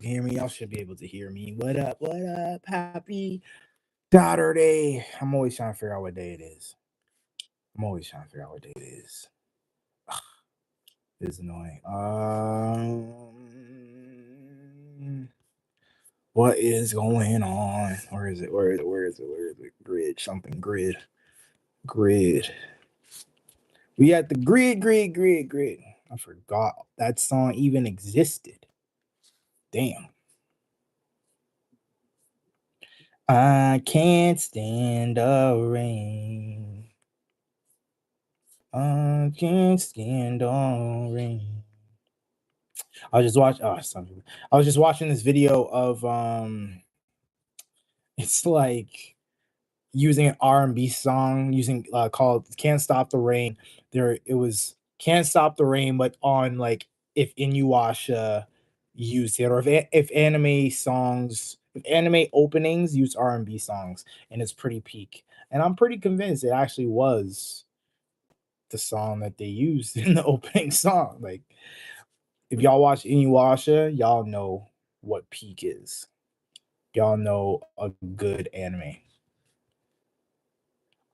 hear me? Y'all should be able to hear me. What up? What up? Happy Saturday. I'm always trying to figure out what day it is. I'm always trying to figure out what day it is. It's annoying. What is going on? Where is it? Where is it? Where is it? Where is it? Grid. Something grid. Grid. We at the grid. I forgot that song even existed. Damn. I can't stand the rain. I can't stand the rain. I was just watching. Oh, I was just watching this video of it's like using an R&B song using called "Can't Stop the Rain." It was "Can't Stop the Rain," but on like if Inuyasha used it, or if anime songs, if anime openings use R&B songs, and it's pretty peak. And I'm pretty convinced it actually was the song that they used in the opening song. Like, if y'all watch Inuyasha, y'all know what peak is. Y'all know a good anime.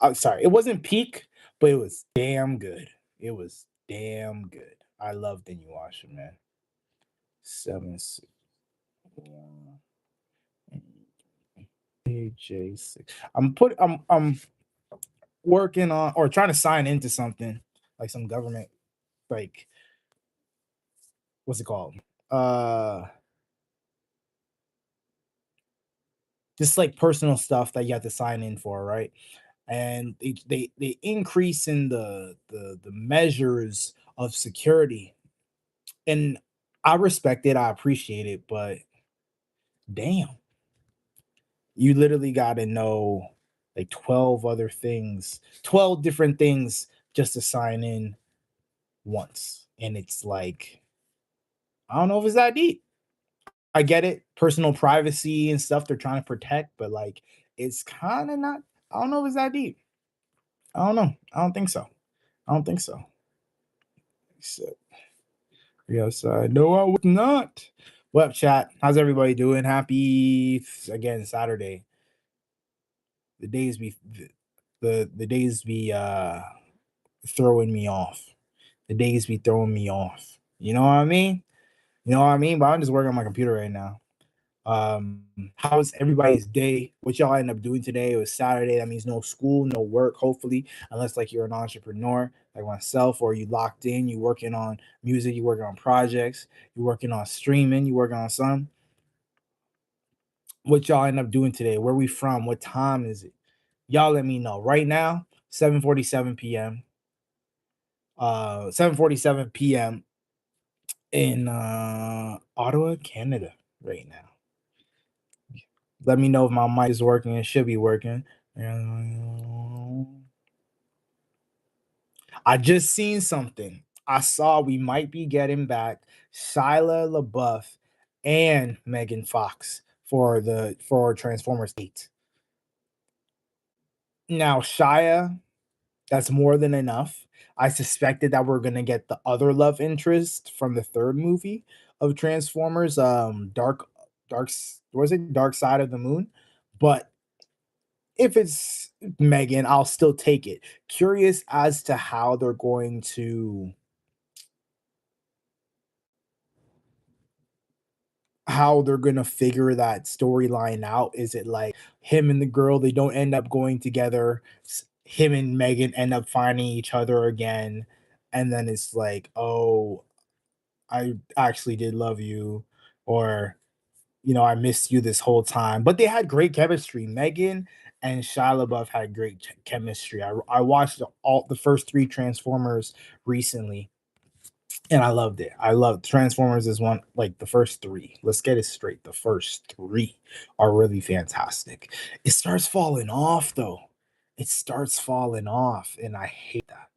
I'm sorry, it wasn't peak, but it was damn good. It was damn good. I loved Inuyasha, man. 7 6 AJ6. I'm working on or trying to sign into something like some government, like what's it called? Just like personal stuff that you have to sign in for, right? And they increase in the measures of security, and I respect it, I appreciate it, but damn, you literally got to know like 12 different things just to sign in once, and it's like, I don't know if it's that deep. I get it, personal privacy and stuff they're trying to protect, but like it's kind of not. I don't know if it's that deep. I don't know. I don't think so. I don't think so. So, yes, no, I would not. What up, chat? How's everybody doing? Happy again Saturday. The days be the days be throwing me off. The days be throwing me off. You know what I mean? You know what I mean? But I'm just working on my computer right now. How's everybody's day? What y'all end up doing today? It was Saturday. That means no school, no work, hopefully, unless like you're an entrepreneur like myself, or you locked in, you working on music, you working on projects, you working on streaming, you working on some. What y'all end up doing today? Where we from? What time is it? Y'all let me know. Right now, 7:47 p.m. 7:47 p.m. in Ottawa, Canada right now. Let me know if my mic is working. It should be working. I just seen something. I saw we might be getting back Shia LaBeouf and Megan Fox for Transformers 8. Now, Shia, that's more than enough. I suspected that we're gonna get the other love interest from the third movie of Transformers, was it Dark Side of the Moon? But if it's Megan, I'll still take it. Curious as to how they're gonna figure that storyline out. Is it like him and the girl, they don't end up going together? Him and Megan end up finding each other again, and then it's like, oh, I actually did love you, or I missed you this whole time. But they had great chemistry. Megan and Shia LaBeouf had great chemistry. I watched all the first three Transformers recently, and I loved it. I loved Transformers is one, like the first three. Let's get it straight. The first three are really fantastic. It starts falling off though. It starts falling off, and I hate that.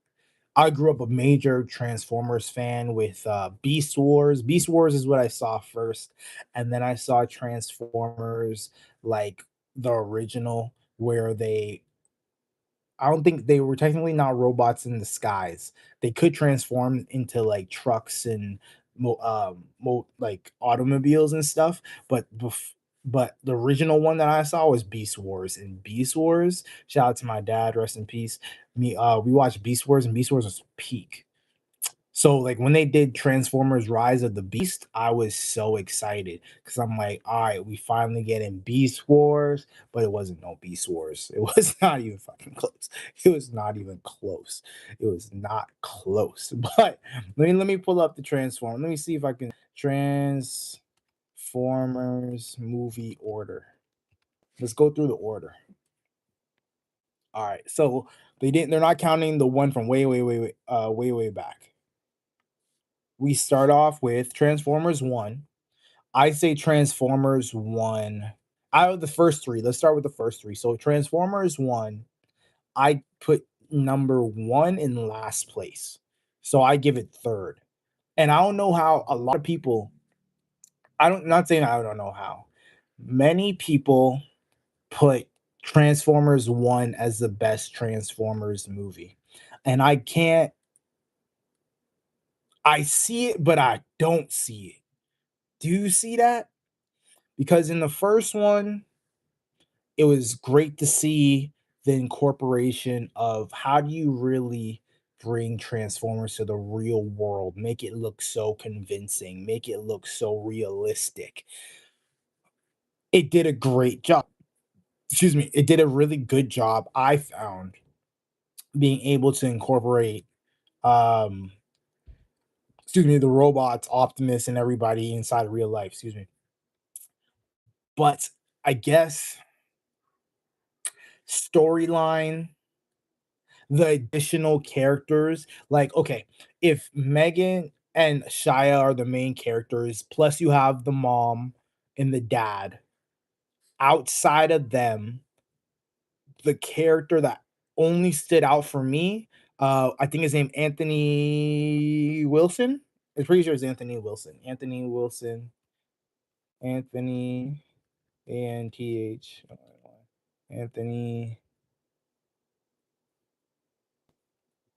I grew up a major Transformers fan with Beast Wars. Beast Wars is what I saw first, and then I saw Transformers like the original, where I don't think they were technically not robots in disguise. They could transform into like trucks and like automobiles and stuff. But the original one that I saw was Beast Wars. And Beast Wars, shout out to my dad, rest in peace. We watched Beast Wars, and Beast Wars was peak. So like when they did Transformers Rise of the Beast, I was so excited because I'm like, all right, we finally get in Beast Wars, but it wasn't no Beast Wars. It was not even fucking close. It was not even close. It was not close. But let me pull up the Transform. Let me see if I can Transformers movie order. Let's go through the order. All right. So they're not counting the one from way back. We start off with Transformers 1. I say Transformers 1 out of the first 3. Let's start with the first 3. So Transformers 1, I put number 1 in last place. So I give it third. And I don't know how a lot of people I don't not saying I don't know how. Many people put Transformers 1 as the best Transformers movie. And I see it, but I don't see it. Do you see that? Because in the first one, it was great to see the incorporation of how do you really bring Transformers to the real world, make it look so convincing, make it look so realistic. It did a great job. Excuse me, it did a really good job, I found, being able to incorporate um the robots, Optimus, and everybody inside of real life, excuse me. But I guess storyline, the additional characters, like, okay, if Megan and Shia are the main characters, plus you have the mom and the dad, outside of them, the character that only stood out for me, I think his name Anthony Wilson. I'm pretty sure it's Anthony Wilson. Anthony Wilson. Anthony ANTH. Anthony.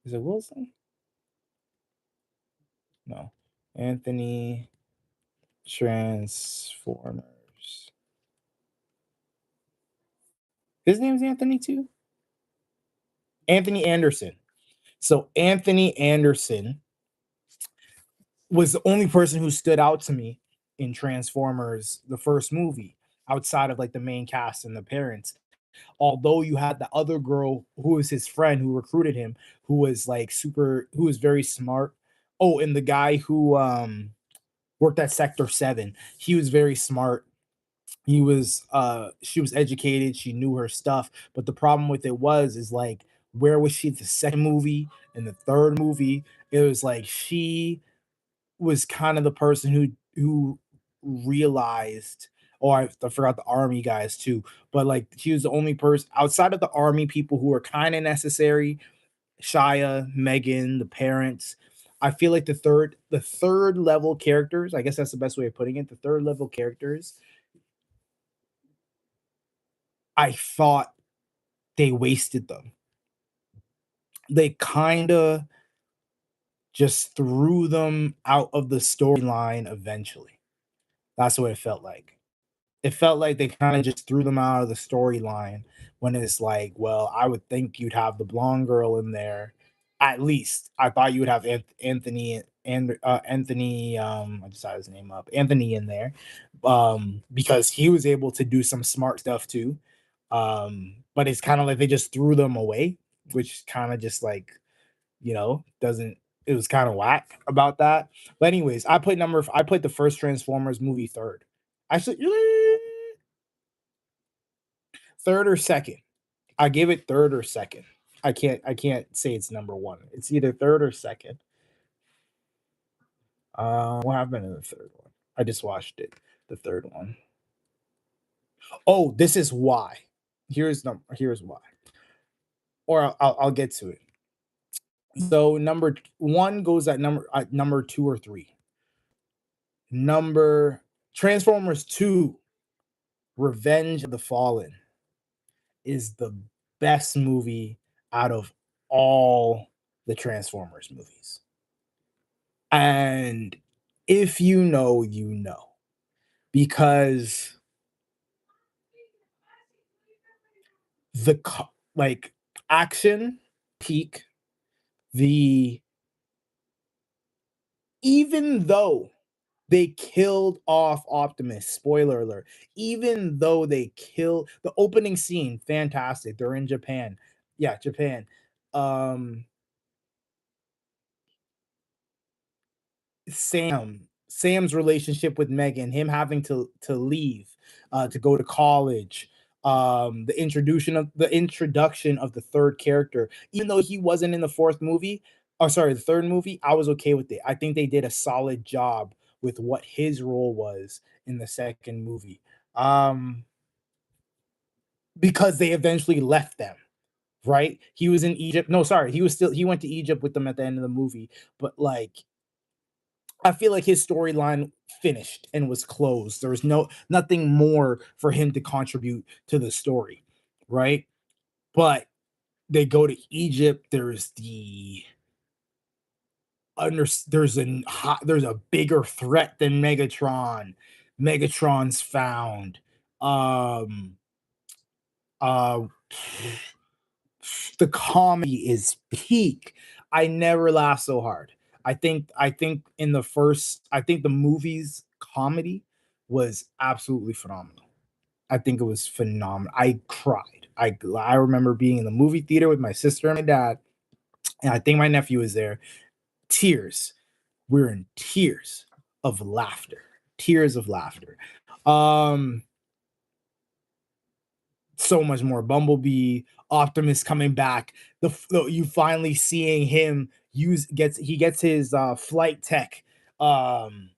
Is it Wilson? No. Anthony Transformers. His name's Anthony too? Anthony Anderson. So Anthony Anderson was the only person who stood out to me in Transformers, the first movie, outside of like the main cast and the parents. Although you had the other girl who was his friend who recruited him, who was like who was very smart. Oh, and the guy who worked at Sector 7, he was very smart. She was educated, she knew her stuff, but the problem with it was is like where was she the second movie and the third movie? It was like she was kind of the person who realized, oh, I forgot the army guys too, but like she was the only person outside of the army people who were kind of necessary. Shia, Megan, the parents. I feel like the third level characters, I guess that's the best way of putting it. The third level characters, I thought they wasted them. They kind of just threw them out of the storyline eventually. That's what it felt like. It felt like they kind of just threw them out of the storyline when it's like, well, I would think you'd have the blonde girl in there. At least I thought you would have Anthony and Anthony. I just saw his name up. Anthony in there, because he was able to do some smart stuff too. But it's kind of like they just threw them away, which kind of just like doesn't. It was kind of whack about that. But anyways, I put the first Transformers movie third. Actually, third or second. I give it third or second. I can't say it's number one. It's either third or second. What happened in the third one? I just watched it. The third one. Oh, this is why. Here's why. Or I'll get to it. So number one goes at number two or three. Number Transformers 2, Revenge of the Fallen, is the best movie out of all the Transformers movies. And If you know, you know. Because the like action peak, the even though they killed off Optimus, spoiler alert, even though they killed the opening scene, fantastic. They're in Japan. Yeah, Japan. Um Sam's relationship with Megan, him having to leave to go to college, the introduction of the third character, even though he wasn't in the fourth movie, or sorry, the third movie, I was okay with it. I think they did a solid job with what his role was in the second movie. Um, because they eventually left them, right? He was in Egypt. No, sorry, he went to Egypt with them at the end of the movie, but like I feel like his storyline finished and was closed. There was nothing more for him to contribute to the story, right? But they go to Egypt. There's a bigger threat than Megatron. Megatron's found. Um uh the comedy is peak. I never laughed so hard. I think the movie's comedy was absolutely phenomenal. I think it was phenomenal. I cried. I remember being in the movie theater with my sister and my dad, and I think my nephew was there. Tears. We're in tears of laughter. Tears of laughter. Um so much more. Bumblebee, Optimus coming back. You finally seeing him gets his flight tech. Um,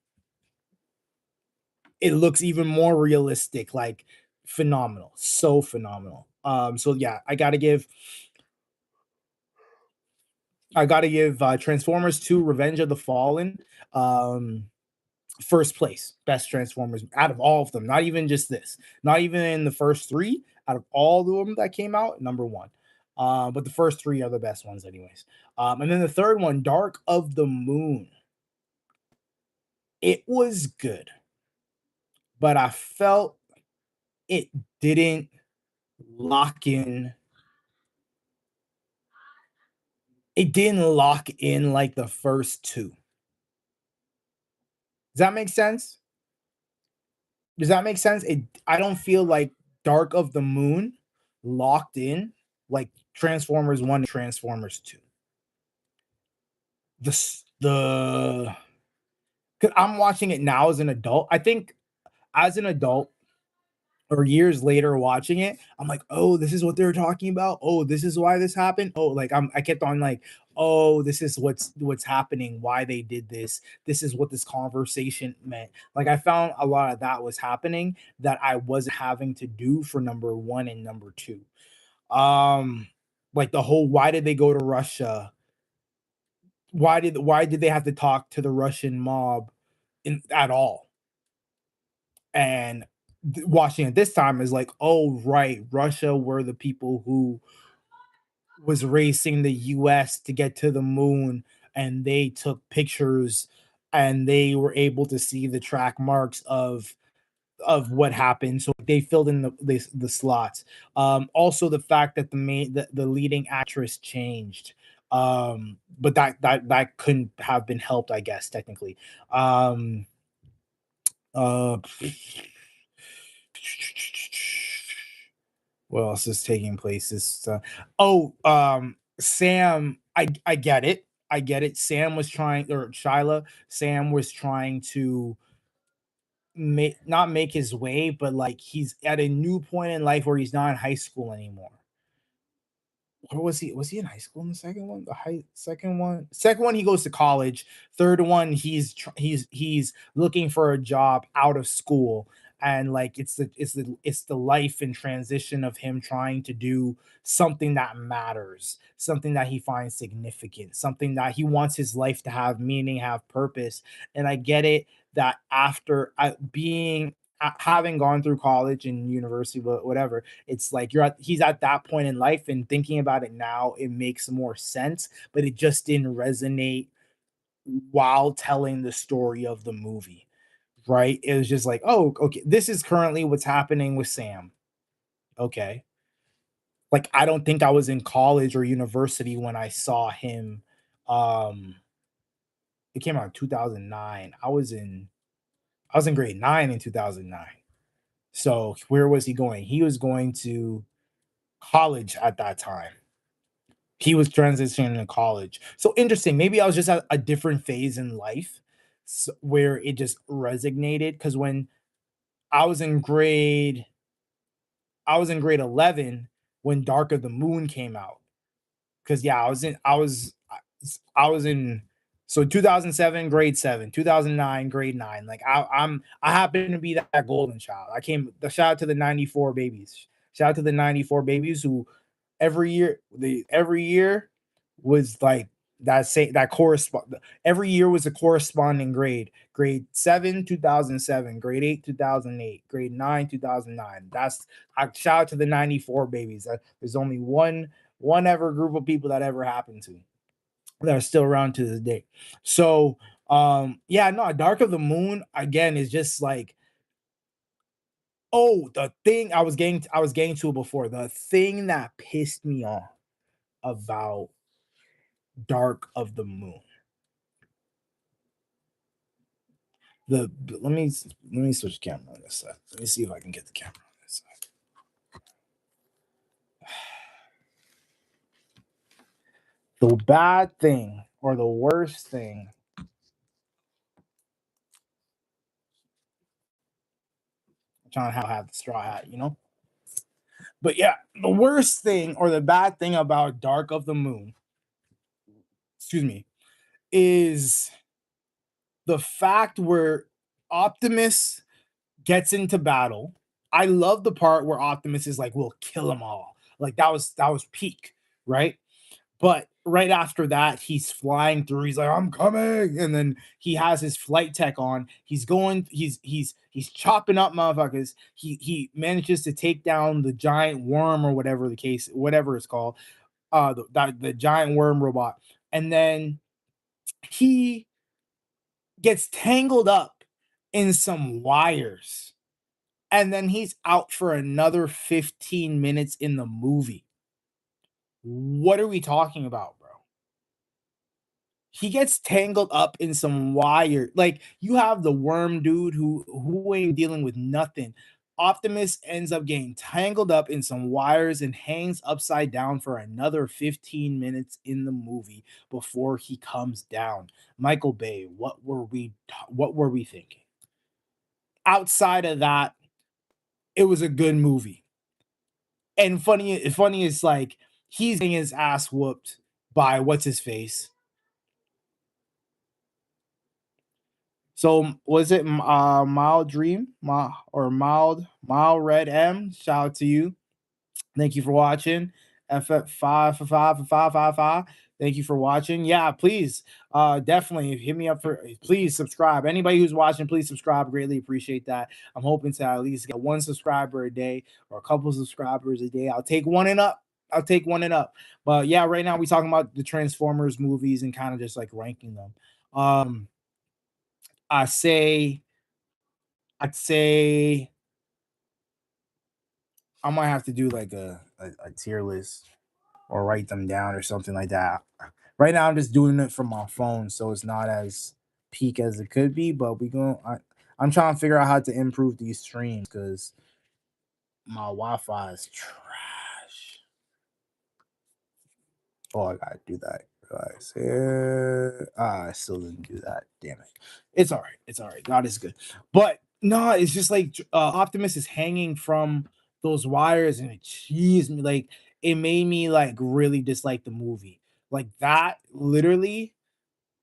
it looks even more realistic, like phenomenal, so phenomenal. So yeah, I gotta give Transformers 2 Revenge of the Fallen um first place, best Transformers out of all of them. Not even just this, not even in the first three. Out of all of them that came out, number one. But the first three are the best ones, anyways. And then the third one, Dark of the Moon. It was good, but I felt it didn't lock in. It didn't lock in like the first two. Does that make sense? Does that make sense? I don't feel like Dark of the Moon locked in like Transformers 1 and Transformers 2. The cuz I'm watching it now as an adult. I think as an adult or years later watching it, I'm like, "Oh, this is what they were talking about. Oh, this is why this happened." Oh, like I kept on like, "Oh, this is what's happening, why they did this. This is what this conversation meant." Like I found a lot of that was happening that I wasn't having to do for number 1 and number 2. Um like the whole why did they go to Russia? Why did they have to talk to the Russian mob at all? And watching it this time is like, oh right, Russia were the people who was racing the US to get to the moon, and they took pictures and they were able to see the track marks of what happened, so they filled in the slots. Also the fact that the leading actress changed, but that couldn't have been helped, I guess, technically. um uh what else is taking place this Sam, I get it. I get it. Sam was trying, or Shyla, Sam was trying to not make his way, but like he's at a new point in life where he's not in high school anymore. Or was he? Was he in high school in the second one? The high second one he goes to college. Third one he's looking for a job out of school, and like it's the life and transition of him trying to do something that matters, something that he finds significant, something that he wants his life to have meaning, have purpose. And I get it that after having gone through college and university, whatever, it's like he's at that point in life, and thinking about it now, it makes more sense, but it just didn't resonate while telling the story of the movie, right? It was just like, oh, okay, this is currently what's happening with Sam. Okay. Like, I don't think I was in college or university when I saw him. Um, it came out in 2009. I was in grade 9 in 2009. So where was he going? He was going to college at that time. He was transitioning to college. So interesting. Maybe I was just at a different phase in life, where it just resonated. Because when I was in grade, I was in grade 11 when Dark of the Moon came out. Because yeah, I was in, so 2007 grade 7, 2009 grade 9. Like I happen to be that golden child. I came the shout out to the 94 babies. Shout out to the 94 babies who every year was like that correspond every year was a corresponding grade. Grade 7 2007, grade 8 2008, grade 9 2009. That's I shout out to the 94 babies. There's only one ever group of people that ever happened to that are still around to this day. So yeah, no, Dark of the Moon again is just like, oh, the thing I was getting to it before. The thing that pissed me off about Dark of the Moon. The let me switch camera on this side. Let me see if I can get the camera on this side. The bad thing or the worst thing. I'm trying to have the straw hat. But yeah, the worst thing or the bad thing about Dark of the Moon, excuse me, is the fact where Optimus gets into battle. I love the part where Optimus is like, "We'll kill them all." Like that was peak, right? But right after that, he's flying through. He's like, "I'm coming," and then he has his flight tech on. He's going. He's chopping up motherfuckers. He manages to take down the giant worm or whatever it's called. The giant worm robot, and then he gets tangled up in some wires, and then he's out for another 15 minutes in the movie. What are we talking about, bro? He gets tangled up in some wire. Like, you have the worm dude who ain't dealing with nothing. Optimus ends up getting tangled up in some wires and hangs upside down for another 15 minutes in the movie before he comes down. Michael Bay, what were we thinking? Outside of that, it was a good movie. And funny is like he's getting his ass whooped by what's his face. So was it Mild Dream, Mild Red M? Shout out to you. Thank you for watching. FF5 5 5 5 5. Thank you for watching. Yeah, please, definitely hit me up please subscribe. Anybody who's watching, please subscribe. Greatly appreciate that. I'm hoping to at least get one subscriber a day or a couple subscribers a day. I'll take one and up. But yeah, right now we talking about the Transformers movies and kind of just like ranking them. I say, I'd say I might have to do like a tier list or write them down or something like that. Right now, I'm just doing it from my phone, so it's not as peak as it could be. But I'm trying to figure out how to improve these streams because my Wi-Fi is trash. Oh, I gotta do that. I still didn't do that. Damn it. It's all right. It's all right. God is good. But no, it's just like Optimus is hanging from those wires, and it cheesed me. Like, it made me like really dislike the movie. Like, that literally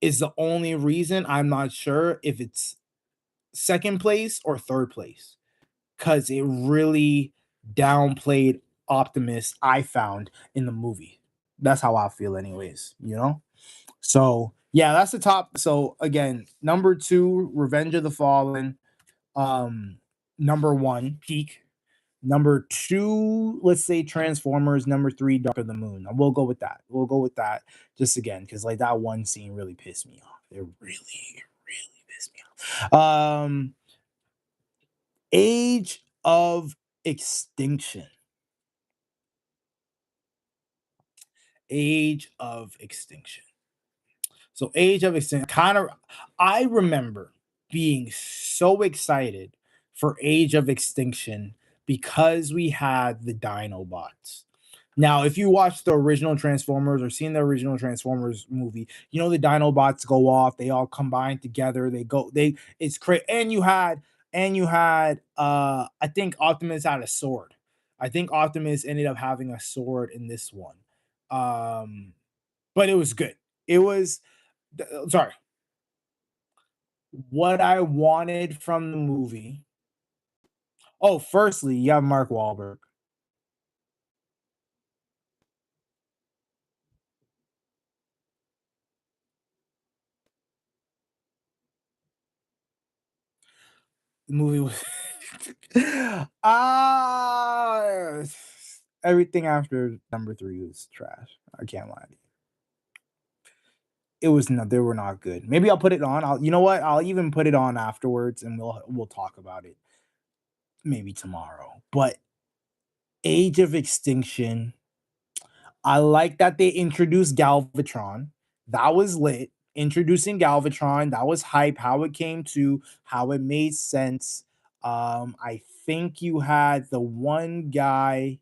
is the only reason I'm not sure if it's second place or third place, because it really downplayed Optimus, I found, in the movie. That's how I feel, anyways. So yeah, that's the top. So again, number 2, Revenge of the Fallen. Number 1, Peak. Number two, let's say Transformers. Number three, Dark of the Moon. We'll go with that. We'll go with that just again because like that one scene really pissed me off. It really pissed me off. Age of Extinction. Age of Extinction. So Age of Extinction kind of I remember being so excited for Age of Extinction because we had the Dinobots. Now, if you watch the original Transformers or seen the original Transformers movie, you know the Dinobots go off, they all combine together, they it's crazy. And you had I think Optimus had a sword. I think Optimus ended up having a sword in this one. Um but it was good. It was sorry, what I wanted from the movie. Oh, firstly, you have Mark Wahlberg. The movie was ah everything after number three was trash. I can't lie to you. It was not they were not good. Maybe I'll put it on. I'll you know what? I'll even put it on afterwards and we'll talk about it maybe tomorrow. But Age of Extinction, I like that they introduced Galvatron. That was lit. Introducing Galvatron, that was hype. How it came to, how it made sense. I think you had the one guy.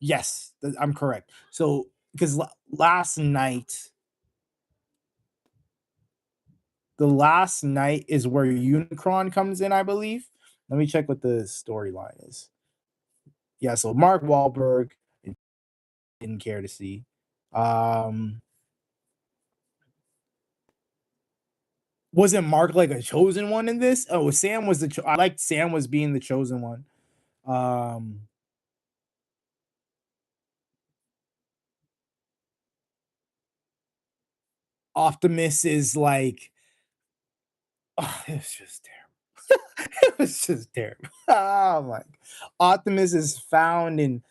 Yes, I'm correct. So because last night, the last night is where Unicron comes in, I believe. Let me check what the storyline is. Yeah, so Mark Wahlberg didn't care to see. Um, Wasn't Mark like a chosen one in this? Oh, Sam was I liked Sam was being the chosen one. Um, Optimus is like, oh, it was just terrible. It was just terrible. Oh my! Optimus is found in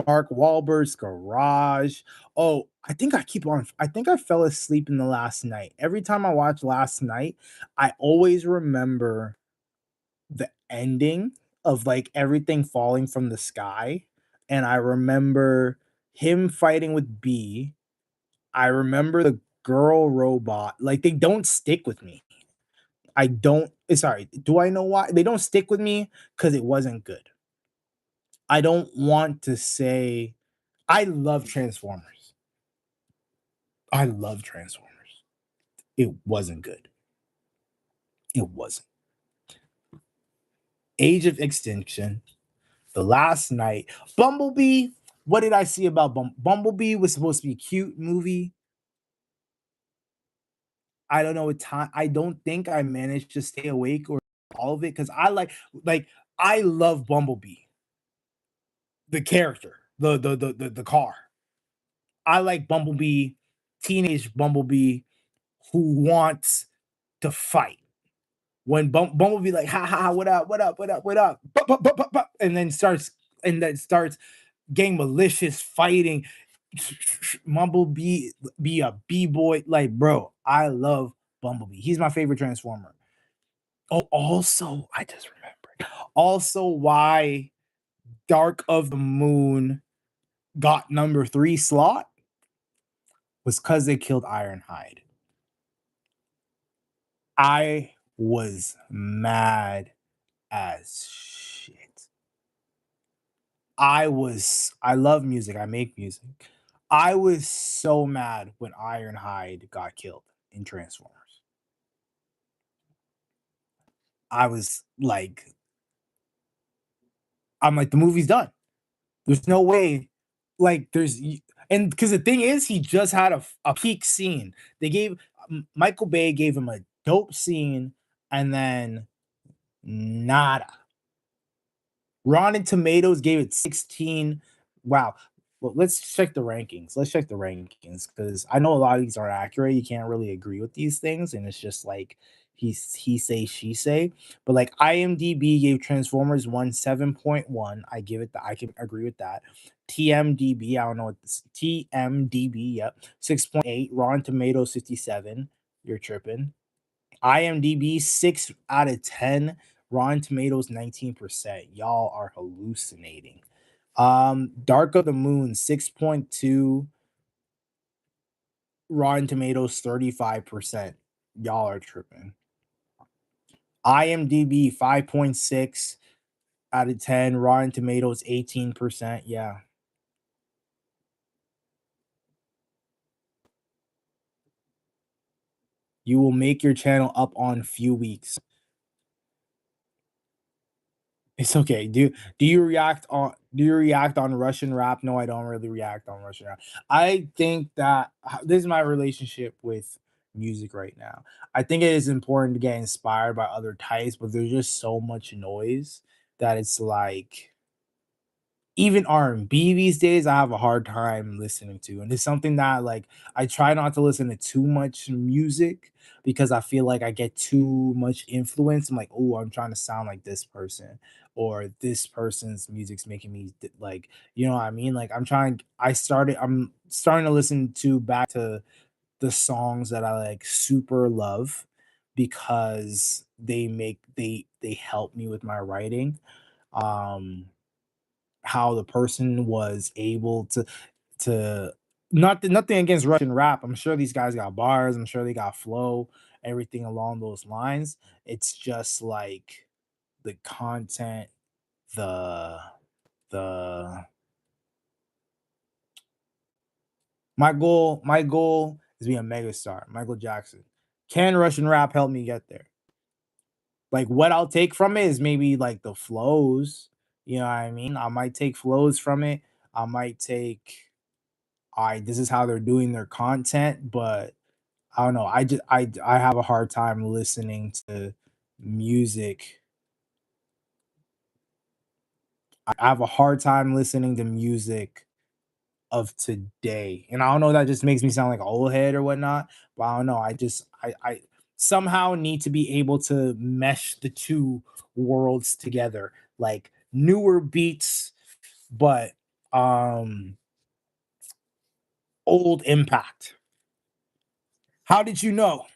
Mark Wahlberg's garage. Oh, I think I keep on. I think I fell asleep in the last night. Every time I watch Last Night, I always remember the ending of like everything falling from the sky. And I remember him fighting with B. I remember the girl robot. Like they don't stick with me. I don't sorry, do I know why? They don't stick with me because it wasn't good. I don't want to say I love Transformers. I love Transformers. It wasn't good. It wasn't. Age of Extinction, The Last Night, Bumblebee. What did I see about Bumblebee? Was supposed to be a cute movie. I don't know what time. I don't think I managed to stay awake or all of it because like I love Bumblebee, the character, the car. I like Bumblebee, teenage Bumblebee who wants to fight. When Bumblebee like ha ha ha, what up, what up, what up, what up, bup, bup, bup, bup, bup, and then starts getting malicious fighting. Bumblebee be a b-boy, like bro. I love Bumblebee. He's my favorite Transformer. Oh, also, I just remembered. Also, why Dark of the Moon got number three slot was because they killed Ironhide. I was mad as shit. I love music. I make music. I was so mad when Ironhide got killed in Transformers. I was like, I'm like, the movie's done. There's no way. Like, and because the thing is, he just had a peak scene. They gave Michael Bay gave him a dope scene, and then nada. Rotten Tomatoes gave it 16. Wow. Well, let's check the rankings. Let's check the rankings because I know a lot of these are accurate. You can't really agree with these things, and it's just like he say she say. But like IMDb gave Transformers 1 7.1. I give it that. I can agree with that. TMDB, I don't know what this TMDB, yep, 6.8. Rotten Tomatoes 57. You're tripping. IMDb 6 out of 10. Rotten Tomatoes 19%. Y'all are hallucinating. Dark of the Moon 6.2. Rotten Tomatoes 35%. Y'all are tripping. IMDb 5.6 out of 10. Rotten Tomatoes 18%. Yeah. You will make your channel up on few weeks. It's okay. Do you react on Russian rap? No, I don't really react on Russian rap. I think that this is my relationship with music right now. I think it is important to get inspired by other types, but there's just so much noise that it's like even R&B these days, I have a hard time listening to, and it's something that, like, I try not to listen to too much music because I feel like I get too much influence. I'm like, "Oh, I'm trying to sound like this person," or "This person's music's making me like," you know what I mean? Like, I'm starting to listen to back to the songs that I, like, super love because they help me with my writing. Um how the person was able to nothing against Russian rap. I'm sure these guys got bars, I'm sure they got flow, everything along those lines. It's just like the content, the the my goal is to be a megastar, Michael Jackson. Can Russian rap help me get there? Like what I'll take from it is maybe like the flows. You know what I mean? I might take flows from it. I might take this is how they're doing their content, but I don't know. I have a hard time listening to music. I have a hard time listening to music of today. And I don't know, that just makes me sound like an old head or whatnot, but I don't know. I somehow need to be able to mesh the two worlds together. Like newer beats, but old impact. How did you know?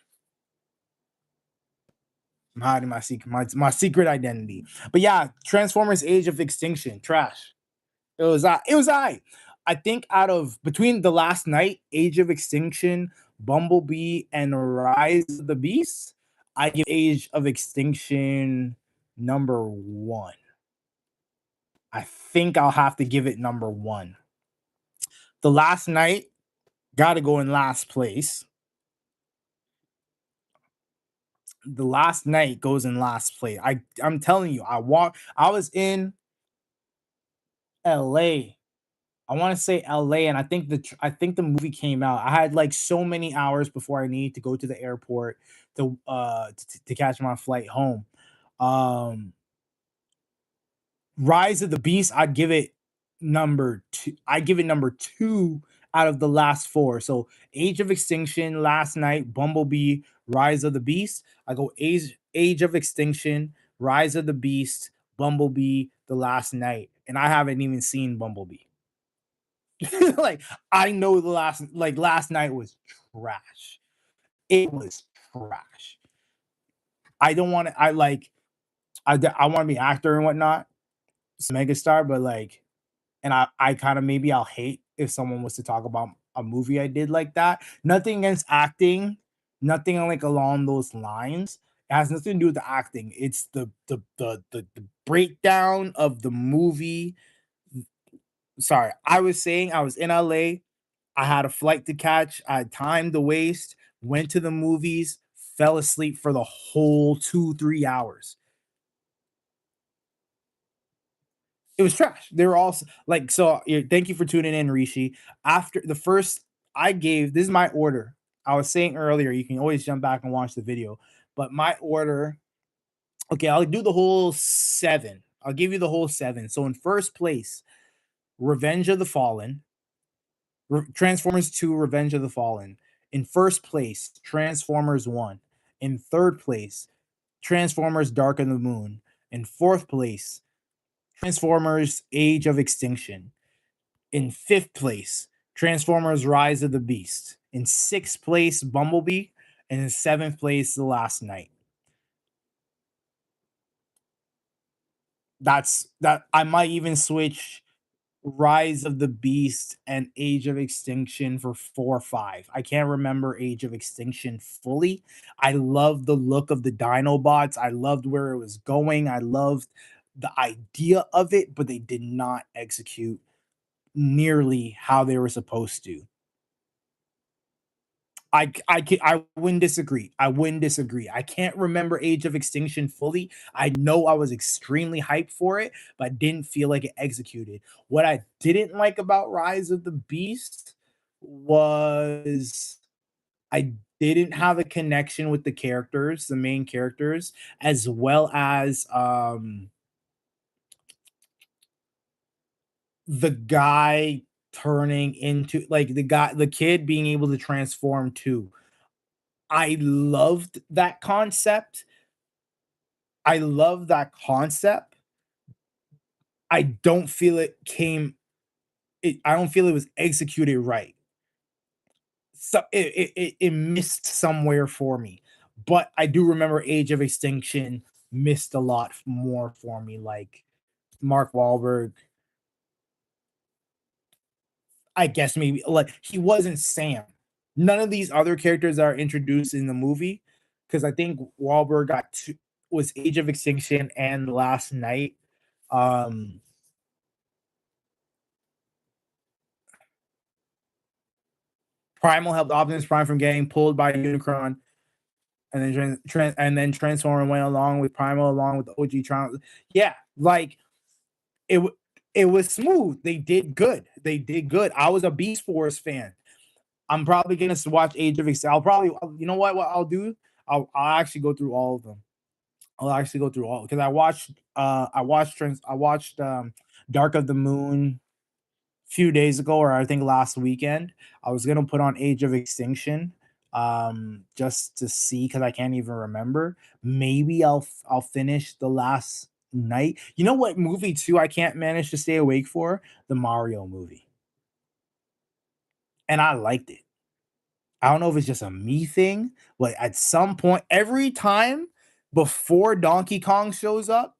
I'm hiding my secret identity. But yeah, Transformers Age of Extinction, trash. It was I think out of between the last night, Age of Extinction, Bumblebee, and Rise of the Beast, I give Age of Extinction number one. I think I'll have to give it number one. The last night, gotta go in last place. The last night goes in last place. I'm telling you, I was in LA. I want to say LA, and I think the movie came out. I had like so many hours before I needed to go to the airport to catch my flight home. Um Rise of the Beast, I'd give it number two. I give it number two out of the last four. So Age of Extinction, Last Night, Bumblebee, Rise of the Beast. I go Age of Extinction, Rise of the Beast, Bumblebee, The Last Night, and I haven't even seen Bumblebee. Like I know last night was trash. It was trash. I don't want to. I want to be actor and whatnot, megastar, but like, and I kind of maybe I'll hate if someone was to talk about a movie I did like that. Nothing against acting, nothing like along those lines. It has nothing to do with the acting. It's the breakdown of the movie. Sorry, I was saying I was in LA. I had a flight to catch. I had time to waste. Went to the movies. Fell asleep for the whole 2 3 hours. It was trash. They were all like, so. Thank you for tuning in, Rishi. After the first, I gave this is my order. I was saying earlier, you can always jump back and watch the video, but my order. Okay, I'll do the whole seven. I'll give you the whole seven. So in first place, Revenge of the Fallen. Transformers 2 Revenge of the Fallen. In first place, Transformers 1. In third place, Transformers Dark of the Moon. In fourth place, Transformers Age of Extinction. In fifth place, Transformers Rise of the Beast. In sixth place, Bumblebee. And in seventh place, The Last Night. That's that. I might even switch Rise of the Beast and Age of Extinction for 4 or 5. I can't remember Age of Extinction fully. I loved the look of the Dinobots. I loved where it was going. I loved the idea of it, but they did not execute nearly how they were supposed to. I wouldn't disagree. I wouldn't disagree. I can't remember Age of Extinction fully. I know I was extremely hyped for it, but I didn't feel like it executed. What I didn't like about Rise of the Beast was I didn't have a connection with the characters, the main characters, as well as the guy turning into like the kid being able to transform too. I loved that concept. I love that concept. I don't feel I don't feel it was executed right. So it missed somewhere for me. But I do remember Age of Extinction missed a lot more for me. Like Mark Wahlberg, I guess maybe like he wasn't Sam. None of these other characters that are introduced in the movie, because I think Wahlberg got two, was Age of Extinction and Last Night. Um, Primal helped Optimus Prime from getting pulled by Unicron, and then and then Transformer went along with Primal along with the OG Tron. Yeah, like it. It was smooth. They did good. They did good. I was a Beast Force fan. I'm probably gonna watch Age of Extinction. I'll probably, you know what I'll do? I'll actually go through all of them. I'll actually go through all because I watched Dark of the Moon a few days ago, or I think last weekend. I was gonna put on Age of Extinction just to see because I can't even remember. Maybe I'll finish The Last Night. You know what movie too I can't manage to stay awake for? The Mario movie. And I liked it. I don't know if it's just a me thing, but at some point, every time before Donkey Kong shows up,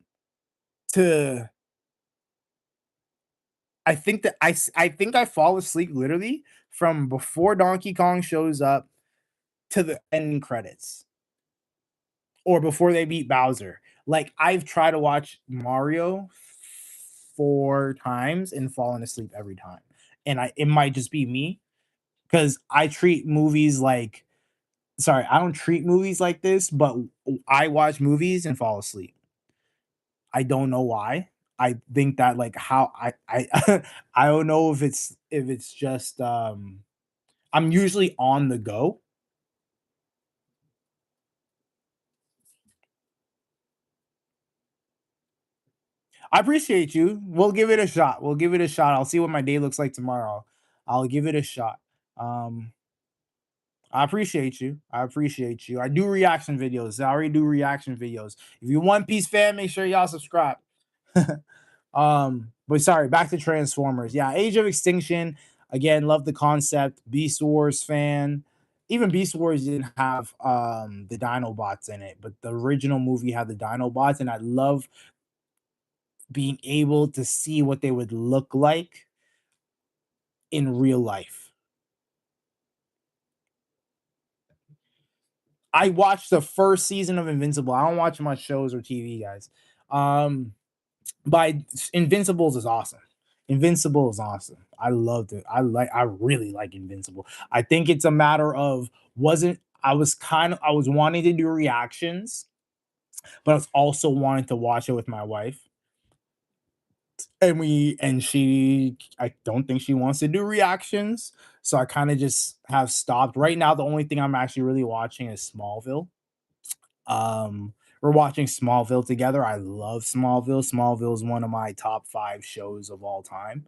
to I think I fall asleep literally from before Donkey Kong shows up to the ending credits or before they beat Bowser. Like I've tried to watch Mario 4 times and fallen asleep every time. And it might just be me because I treat movies like sorry, I don't treat movies like this, but I watch movies and fall asleep. I don't know why. I think that like how I I don't know if it's just I'm usually on the go. I appreciate you. We'll give it a shot. We'll give it a shot. I'll see what my day looks like tomorrow. I'll give it a shot. Um I appreciate you. I appreciate you. I do reaction videos. I already do reaction videos. If you're One Piece fan, make sure y'all subscribe. But sorry, back to Transformers. Yeah, Age of Extinction. Again, love the concept. Beast Wars fan. Even Beast Wars didn't have the Dinobots in it, but the original movie had the Dinobots, and I love being able to see what they would look like in real life. I watched the first season of Invincible. I don't watch much shows or TV, guys. Um, By Invincibles is awesome. Invincible is awesome. I loved it. I really like Invincible. I think it's a matter of wasn't I was wanting to do reactions, but I was also wanting to watch it with my wife. And she I don't think she wants to do reactions. So I kind of just have stopped. Right now, the only thing I'm actually really watching is Smallville. We're watching Smallville together. I love Smallville. Smallville is one of my top 5 shows of all time.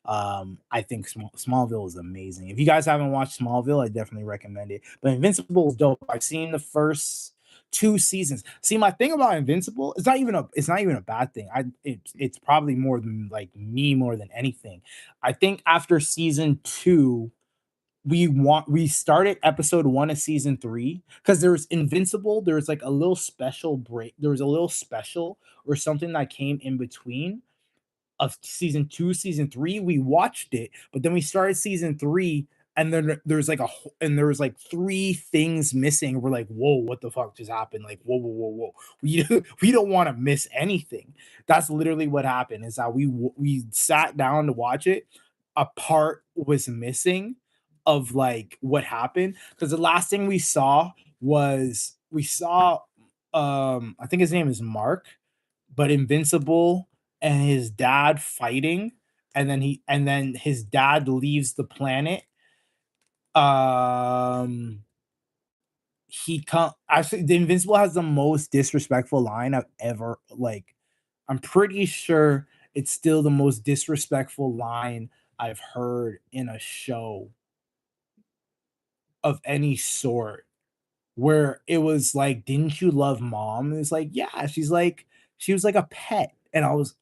I think Smallville is amazing. If you guys haven't watched Smallville, I definitely recommend it. But Invincible is dope. I've seen the first. 2 seasons. See, my thing about Invincible, it's not even a bad thing. It's probably more than like me more than anything. I think after season 2, we started episode 1 of season 3 because there's Invincible, there's like a little special break. There was a little special or something that came in between of season 2, season 3. We watched it, but then we started season 3, and then there was like 3 things missing. We're like, whoa, what the fuck just happened? Like, whoa, whoa, whoa, whoa. We don't want to miss anything. That's literally what happened. Is that we sat down to watch it. A part was missing of like what happened, because the last thing we saw was we saw I think his name is Mark, but Invincible and his dad fighting, and then his dad leaves the planet. um he come Actually, the Invincible has the most disrespectful line I've ever, like, I'm pretty sure it's still the most disrespectful line I've heard in a show of any sort, where it was like, "Didn't you love mom?" And it's like, "Yeah." She was like a pet. And I was,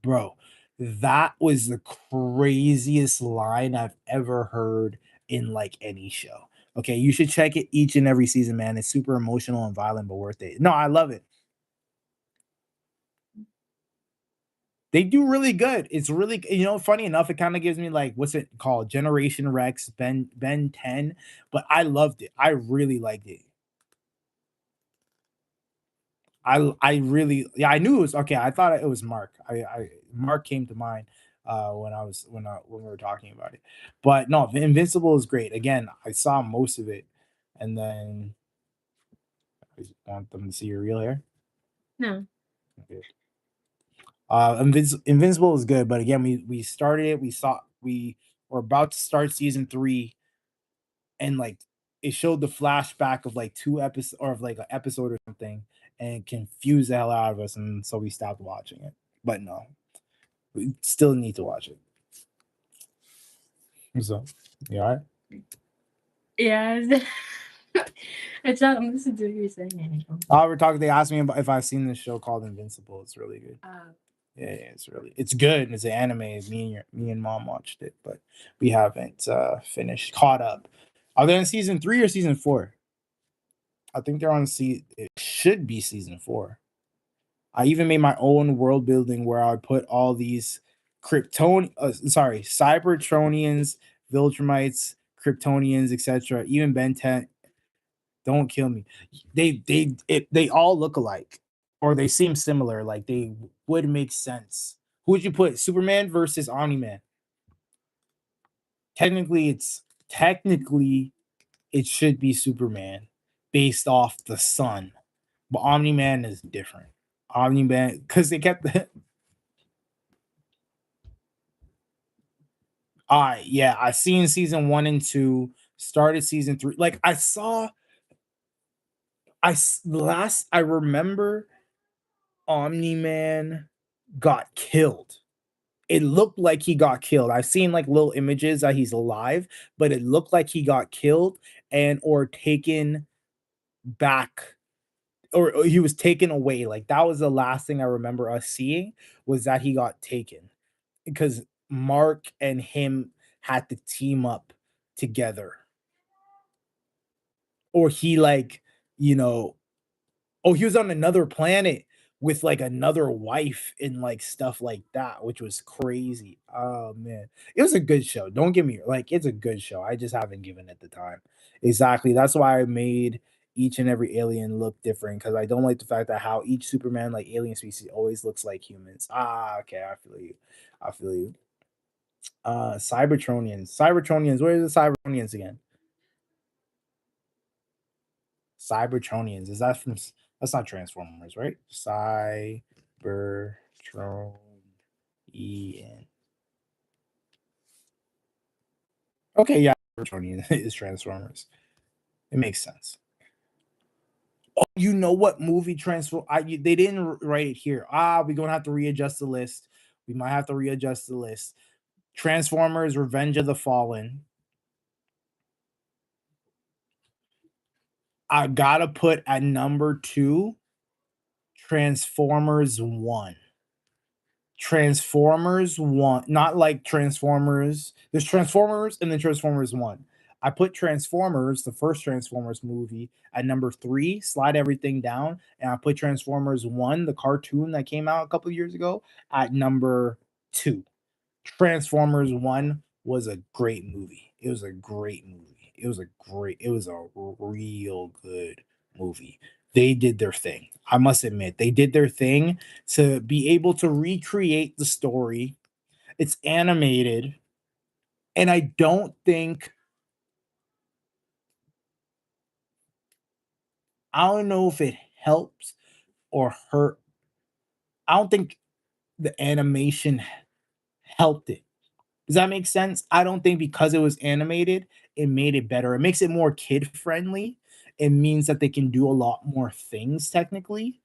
bro, that was the craziest line I've ever heard in like any show. Okay, you should check it each and every season, man. It's super emotional and violent, but worth it. No, I love it. They do really good. It's really, funny enough, it kind of gives me like, what's it called? Generation Rex, Ben 10, but I loved it. I really liked it. I really, yeah, I knew it was okay. I thought it was Mark. I Mark came to mind when we were talking about it. But no, Invincible is great. Again, I saw most of it, and then I just want them to see your real hair. No. Okay. Invincible is good, but again, we started it. We were about to start season 3, and like it showed the flashback of like 2 episodes, or of like an episode or something, and confused the hell out of us, and so we stopped watching it. But no, we still need to watch it. So, you all right? Yeah. It's not. I'm listening to what you're saying. We're talking. They asked me about if I've seen this show called Invincible. It's really good. Yeah, it's good. It's an anime. Me and mom watched it, but we haven't finished caught up. Are they in season 3 or season 4? I think they're on it should be season 4. I even made my own world building where I would put all these Cybertronians, Viltrumites, Kryptonians, etc. Even Ben 10. Don't kill me. They all look alike, or they seem similar. Like they would make sense. Who would you put? Superman versus Omni Man. Technically it should be Superman based off the sun, but Omni Man is different. Omni Man, because they kept yeah, I seen season 1 and 2, started season 3. Like last I remember Omni Man got killed. It looked like he got killed. I've seen like little images that he's alive, but it looked like he got killed and or taken back, or he was taken away. Like that was the last thing I remember us seeing, was that he got taken, because Mark and him had to team up together. Or he like, you know, oh, he was on another planet with like another wife and like stuff like that, which was crazy. Oh man, it was a good show. Don't get me, like, it's a good show. I just haven't given it the time. Exactly. That's why I made each and every alien look different, because I don't like the fact that how each Superman, like alien species, always looks like humans. Okay, I feel you. I feel you. Cybertronians. What are the Cybertronians again? Cybertronians. Is that from? That's not Transformers, right? Cybertronian. Okay, yeah, Cybertronian is Transformers. It makes sense. Oh, you know what movie transform? They didn't write it here. We're gonna have to readjust the list. We might have to readjust the list. Transformers: Revenge of the Fallen. I gotta put at number 2 Transformers 1. Transformers 1, not like Transformers. There's Transformers and then Transformers 1. I put Transformers, the first Transformers movie, at number 3, slide everything down, and I put Transformers 1, the cartoon that came out a couple years ago, at number 2. Transformers 1 was a great movie. It was a great movie. It was a real good movie. They did their thing. I must admit, they did their thing to be able to recreate the story. It's animated, and I don't think I don't know if it helps or hurt. I don't think the animation helped it. Does that make sense? I don't think because it was animated, it made it better. It makes it more kid friendly. It means that they can do a lot more things technically.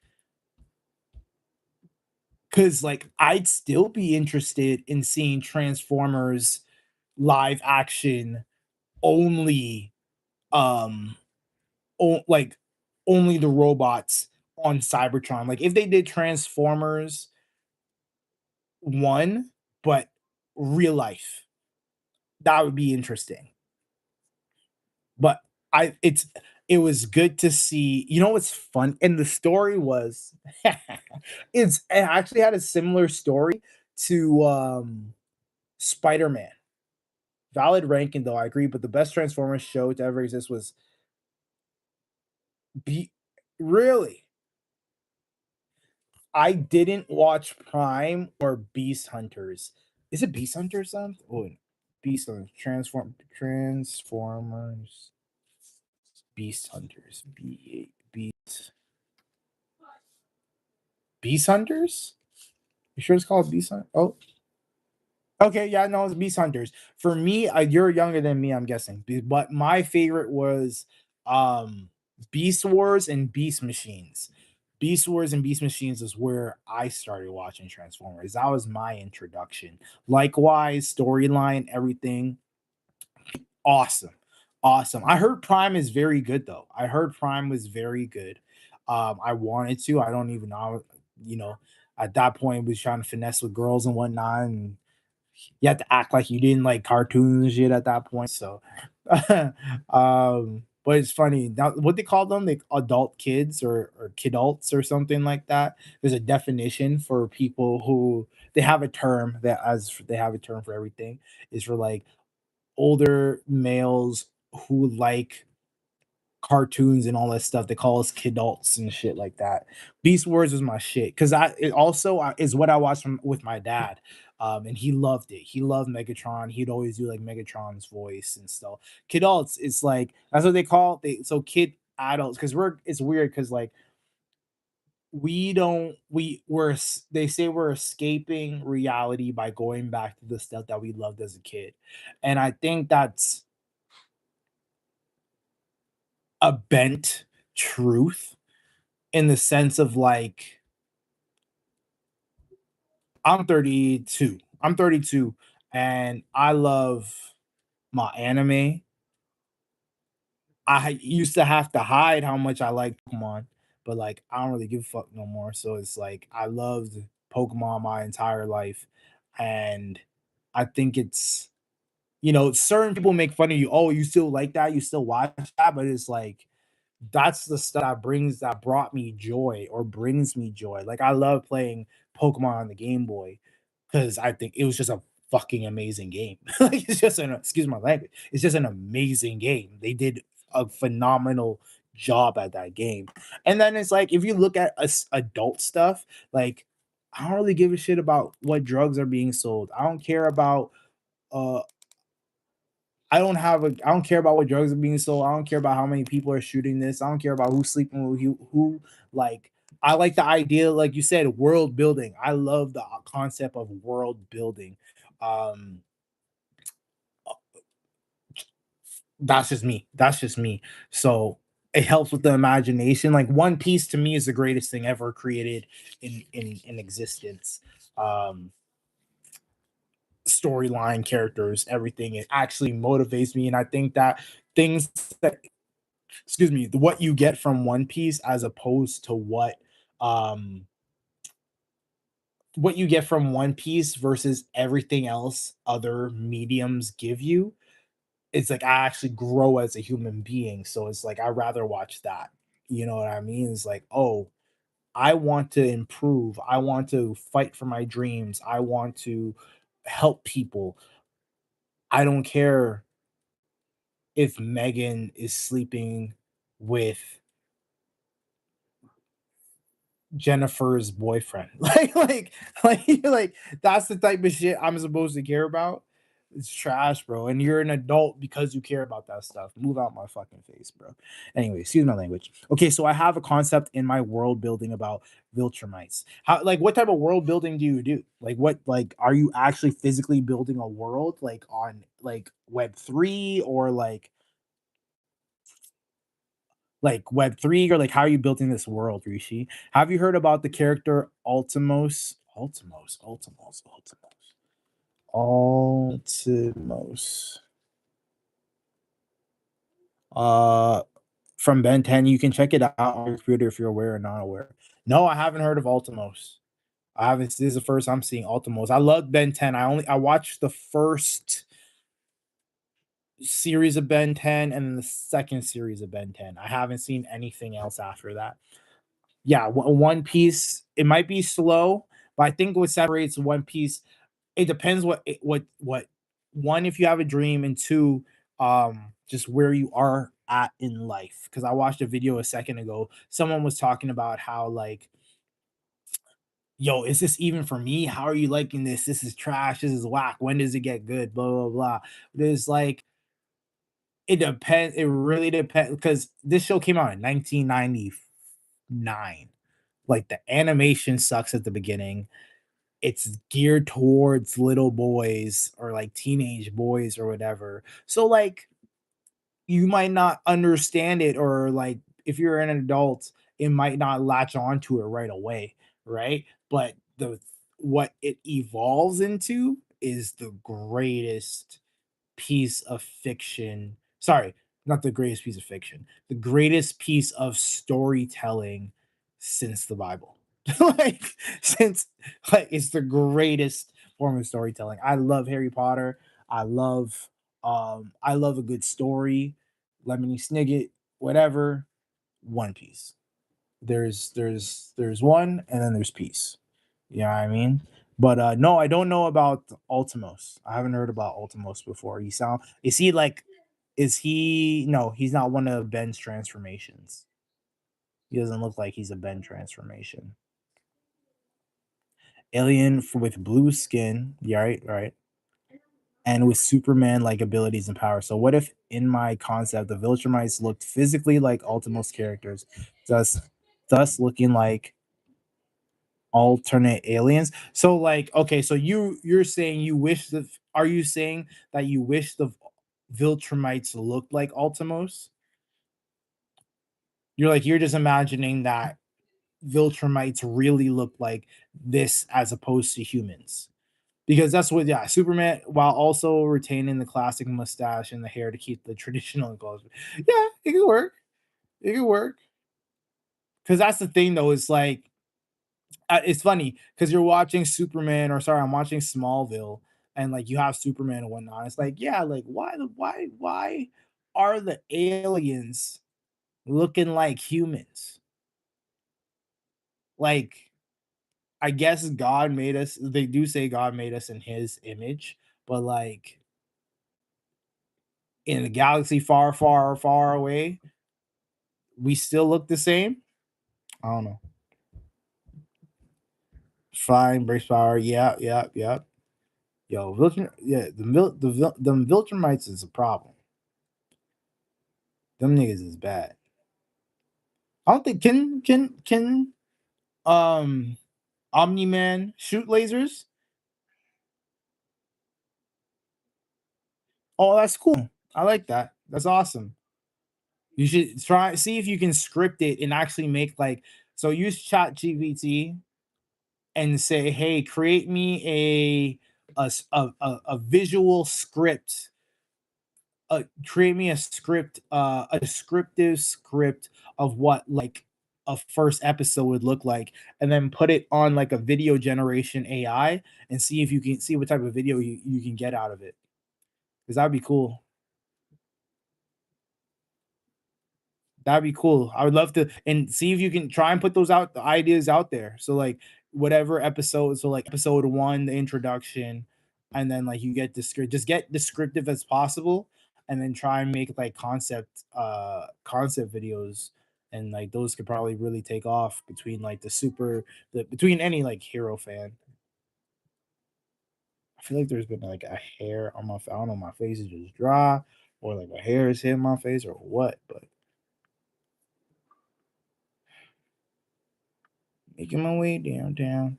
Cause like I'd still be interested in seeing Transformers live action only um like only the robots on Cybertron. Like if they did Transformers 1 but real life, that would be interesting. But it was good to see. You know what's fun? And the story was it actually had a similar story to Spider-Man. Valid ranking though, I agree, but the best Transformers show to ever exist was be really. I didn't watch Prime or Beast Hunters. Is it Beast Hunters? Oh, Beast Hunters. Transformers. Beast Hunters. Beast Hunters? You sure it's called Beast Hunters? Oh, okay. Yeah, no, it's Beast Hunters. For me, you're younger than me, I'm guessing. But my favorite was um Beast Wars and Beast Machines. Beast Wars and Beast Machines is where I started watching Transformers. That was my introduction. Likewise, storyline, everything, awesome. Awesome. I heard Prime is very good though. I heard Prime was very good. I wanted to. I don't even know, you know, at that point was trying to finesse with girls and whatnot, and you had to act like you didn't like cartoons and shit at that point. So but it's funny. Now what they call them, like adult kids or kidults or something like that. There's a definition for people who they have a term that as they have a term for everything is for like older males who like cartoons and all that stuff. They call us kidults and shit like that. Beast Wars was my shit because I it also is what I watched with my dad. And he loved it. He loved Megatron. He'd always do like Megatron's voice and stuff. Kidults, it's like that's what they call they so kid adults because we're it's weird because like we don't they say we're escaping reality by going back to the stuff that we loved as a kid, and I think that's a bent truth in the sense of like I'm 32. I'm 32 and I love my anime. I used to have to hide how much I like Pokemon, but like I don't really give a fuck no more. So it's like I loved Pokemon my entire life. And I think it's certain people make fun of you. Oh, you still like that? You still watch that? But it's like that's the stuff that brought me joy or brings me joy. Like I love playing Pokemon on the Game Boy because I think it was just a fucking amazing game. Like it's just an excuse my language. It's just an amazing game. They did a phenomenal job at that game. And then it's like if you look at adult stuff, like I don't really give a shit about what drugs are being sold. I don't care about uh I don't care about what drugs are being sold. I don't care about how many people are shooting this. I don't care about who's sleeping with who like I like the idea, like you said, world building. I love the concept of world building. Um that's just me. That's just me. So it helps with the imagination. Like One Piece to me is the greatest thing ever created in existence. Um Storyline, characters, everything. It actually motivates me, and I think that things that excuse me, what you get from One Piece as opposed to um what you get from One Piece versus everything else other mediums give you. It's like I actually grow as a human being. So it's like I'd rather watch that. You know what I mean? It's like, oh, I want to improve. I want to fight for my dreams. I want to help people. I don't care if Megan is sleeping with Jennifer's boyfriend. Like that's the type of shit I'm supposed to care about. It's trash, bro. And you're an adult because you care about that stuff. Move out my fucking face, bro. Anyway, excuse my language. Okay, so I have a concept in my world building about Viltrumites. How, like, what type of world building do you do? Like, what, like, are you actually physically building a world, like on like Web3 or like Web3, or like how are you building this world, Rishi? Have you heard about the character Ultimos? Ultimos. Uh from Ben 10. You can check it out on your computer if you're aware or not aware. No, I haven't heard of Ultimos. I haven't. This is the first I'm seeing Ultimos. I love Ben 10. I watched the first series of Ben 10 and the second series of Ben 10. I haven't seen anything else after that. Yeah, One Piece, it might be slow, but I think what separates One Piece, it depends what one, if you have a dream, and two, just where you are at in life. Because I watched a video a second ago. Someone was talking about how, like, yo, is this even for me? How are you liking this? This is trash. This is whack. When does it get good? Blah blah blah. There's like, it depends. It really depends because this show came out in 1999. Like the animation sucks at the beginning. It's geared towards little boys or like teenage boys or whatever. So like you might not understand it, or like if you're an adult, it might not latch onto it right away, right? But the what it evolves into is the greatest piece of fiction. Sorry, not the greatest piece of fiction. The greatest piece of storytelling since the Bible. like since like it's the greatest form of storytelling. I love Harry Potter. I love I love a good story. Lemony Snicket, whatever. One Piece. There's one and then there's peace. You know what I mean? But no, I don't know about Ultimos. I haven't heard about Ultimos before. He sound is he like is he no, he's not one of Ben's transformations. He doesn't look like he's a Ben transformation. Alien with blue skin, yeah, right. And with Superman like abilities and power. So what if in my concept the Viltrumites looked physically like Ultimos characters, thus looking like alternate aliens? So like, okay, so you're saying you wish the are you saying that you wish the Viltrumites looked like Ultimos? You're like, you're just imagining that Viltrumites really look like this as opposed to humans. Because that's what, yeah, Superman, while also retaining the classic mustache and the hair to keep the traditional clothes. Yeah, it could work. It could work. Because that's the thing, though. It's like, it's funny because you're watching Superman, or sorry, I'm watching Smallville, and like you have Superman and whatnot. It's like, yeah, like why are the aliens looking like humans? Like, I guess God made us. They do say God made us in His image, but like in a galaxy far, far, far away, we still look the same. I don't know. Fine, brace power. Yeah, yeah, yeah. Yo, yeah, them Viltrumites is a problem. Them niggas is bad. I don't think can um Omni Man shoot lasers. Oh, that's cool. I like that. That's awesome. You should try see if you can script it and actually make like, so use Chat GPT and say, hey, create me a visual script create me a script, a descriptive script of what like a first episode would look like, and then put it on like a video generation AI and see if you can see what type of video you can get out of it. Because that'd be cool. That'd be cool. I would love to and see if you can try and put those out the ideas out there. So like whatever episode, so like episode one, the introduction, and then like you get just get descriptive as possible, and then try and make like concept videos. And like those could probably really take off between like the between any like hero fan. I feel like there's been like a hair on my I don't know, my face is just dry, or like a hair is hitting my face or what, but making my way downtown.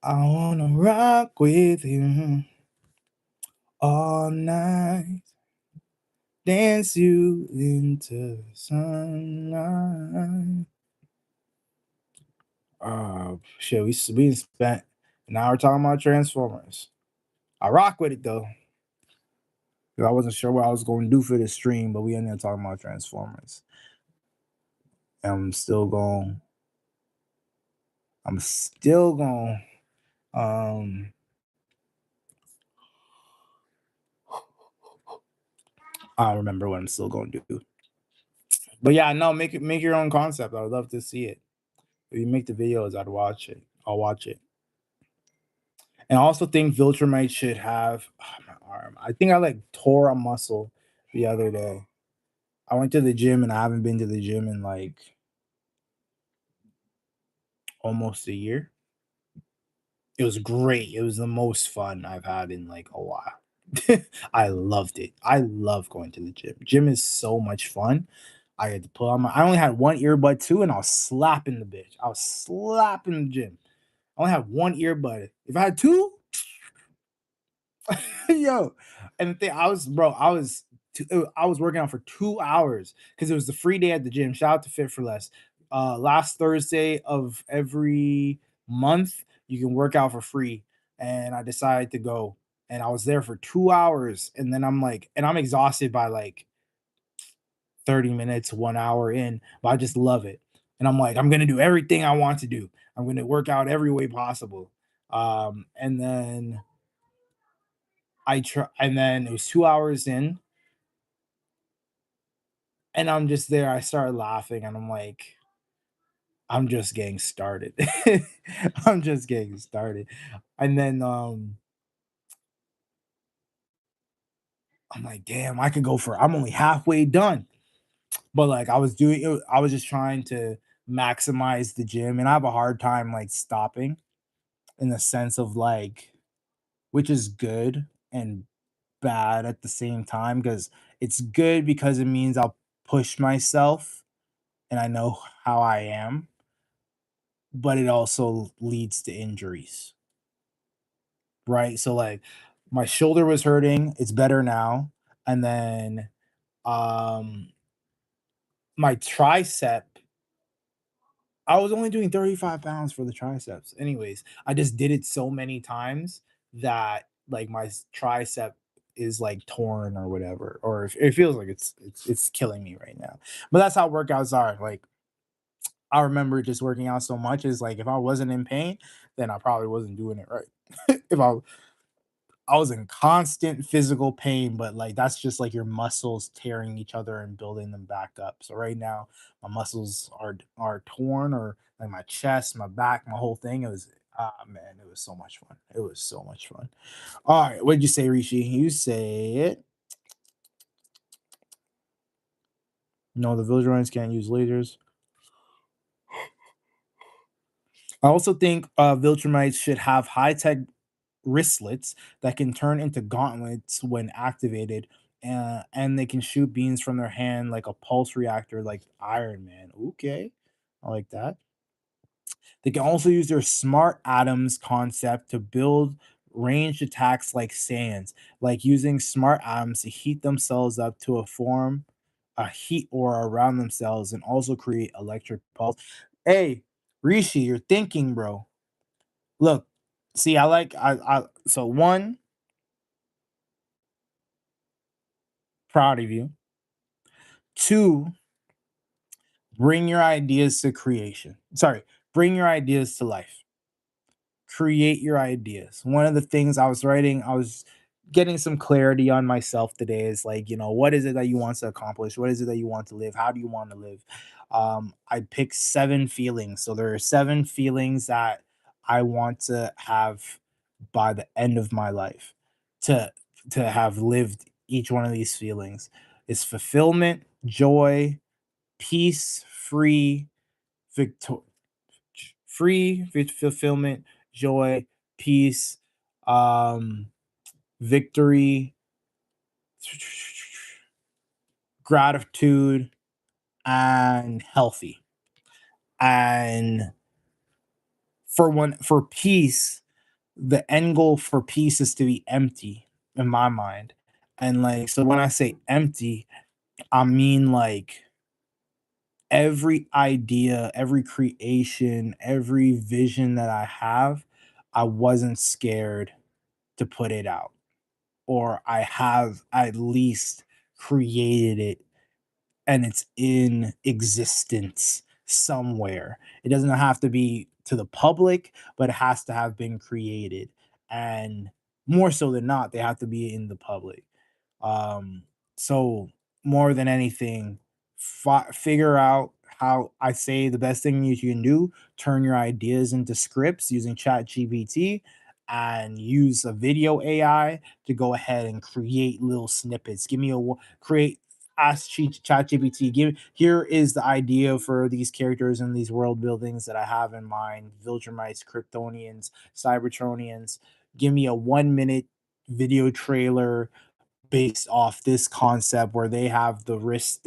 I wanna rock with you all night, dance you into the sunlight. Shit, we spent an hour talking about Transformers. I rock with it though, 'cause I wasn't sure what I was going to do for this stream, but we ended up talking about Transformers. And I'm still going, um, I don't remember what I'm still going to do. But yeah, no, make your own concept. I would love to see it. If you make the videos, I'd watch it. I'll watch it. And I also think Viltrumite should have my arm. I think I like tore a muscle the other day. I went to the gym and I haven't been to the gym in like almost a year. It was great. It was the most fun I've had in like a while. I loved it. I love going to the gym. Gym is so much fun. I had to put on my I only had one earbud too, and I was slapping the bitch. I was slapping the gym. I only have one earbud. If I had two, yo, and the thing I was working out for 2 hours because it was the free day at the gym. Shout out to Fit for Less. Last Thursday of every month, you can work out for free, and I decided to go, and I was there for 2 hours, and then I'm like, and I'm exhausted by like 30 minutes, 1 hour in, but I just love it. And I'm like, I'm gonna do everything I want to do. I'm gonna work out every way possible. And then and then it was 2 hours in, and I'm just there. I started laughing, and I'm like, I'm just getting started. I'm just getting started. And then I'm like, damn, I could go for I'm only halfway done. But like I was just trying to maximize the gym, and I have a hard time like stopping in the sense of like, which is good and bad at the same time because it's good because it means I'll push myself and I know how I am, but it also leads to injuries, right? So like my shoulder was hurting, it's better now. And then um my tricep, I was only doing 35 pounds for the triceps. Anyways, I just did it so many times that like my tricep is like torn or whatever, or it feels like it's killing me right now. But that's how workouts are. Like I remember just working out so much is like if I wasn't in pain, then I probably wasn't doing it right. If I was in constant physical pain, but like that's just like your muscles tearing each other and building them back up. So right now, my muscles are torn, or like my chest, my back, my whole thing. It was man, it was so much fun. It was so much fun. All right, what did you say, Rishi? You say it. No, the Villagerians can't use lasers. I also think Viltrumites should have high tech wristlets that can turn into gauntlets when activated, and they can shoot beams from their hand like a pulse reactor, like Iron Man. Okay, I like that. They can also use their smart atoms concept to build ranged attacks like sands, like using smart atoms to heat themselves up to a form a heat aura around themselves and also create electric pulse. Hey, Rishi, you're thinking, bro. Look, see, I like I so one. Proud of you. Two, bring your ideas to creation. Sorry, bring your ideas to life. Create your ideas. One of the things I was writing, I was getting some clarity on myself today is like, what is it that you want to accomplish? What is it that you want to live? How do you want to live? I picked 7 feelings. So there are 7 feelings that I want to have by the end of my life to have lived each one of these feelings. Is fulfillment, joy, peace, victor fulfillment, joy, peace, um, victory, gratitude, and healthy. And for peace, the end goal for peace is to be empty in my mind. And like, so when I say empty, I mean like every idea, every creation, every vision that I have, I wasn't scared to put it out, or I have at least created it and it's in existence somewhere. It doesn't have to be to the public, but it has to have been created. And more so than not, they have to be in the public. Um, so more than anything, figure out how I say the best thing you can do, turn your ideas into scripts using Chat GPT and use a video AI to go ahead and create little snippets. Give me a create ask Chat GPT. Give here is the idea for these characters and these world buildings that I have in mind: Viltrumites, Kryptonians, Cybertronians. Give me a 1 minute video trailer based off this concept where they have the bracelets,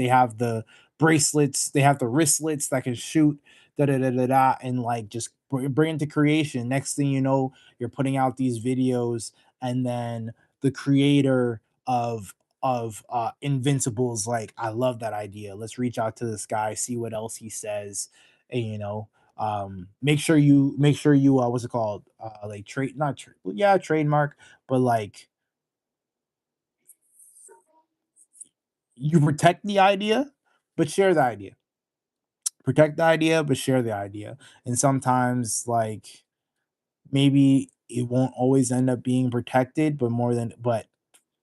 they have the wristlets that can shoot da da da da da, and like just bring into creation. Next thing you know, you're putting out these videos, and then the creator of Invincible's like, I love that idea. Let's reach out to this guy, see what else he says, and make sure you what's it called? Like trade not tra- yeah, trademark, but like you protect the idea, but share the idea. Protect the idea, but share the idea. And sometimes, like, maybe it won't always end up being protected, but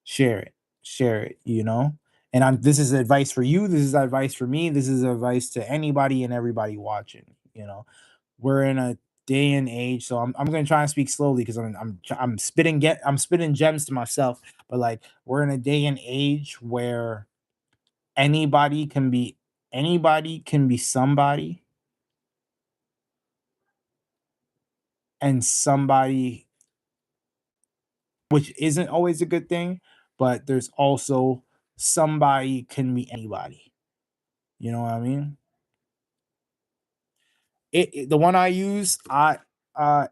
share it. Share it, you know? And this is advice for you. This is advice for me. This is advice to anybody and everybody watching, you know? We're in a day and age, so I'm gonna try and speak slowly because I'm spitting gems to myself, but like we're in a day and age where anybody can be somebody, and somebody, which isn't always a good thing, but there's also somebody can be anybody. You know what I mean? The one I use,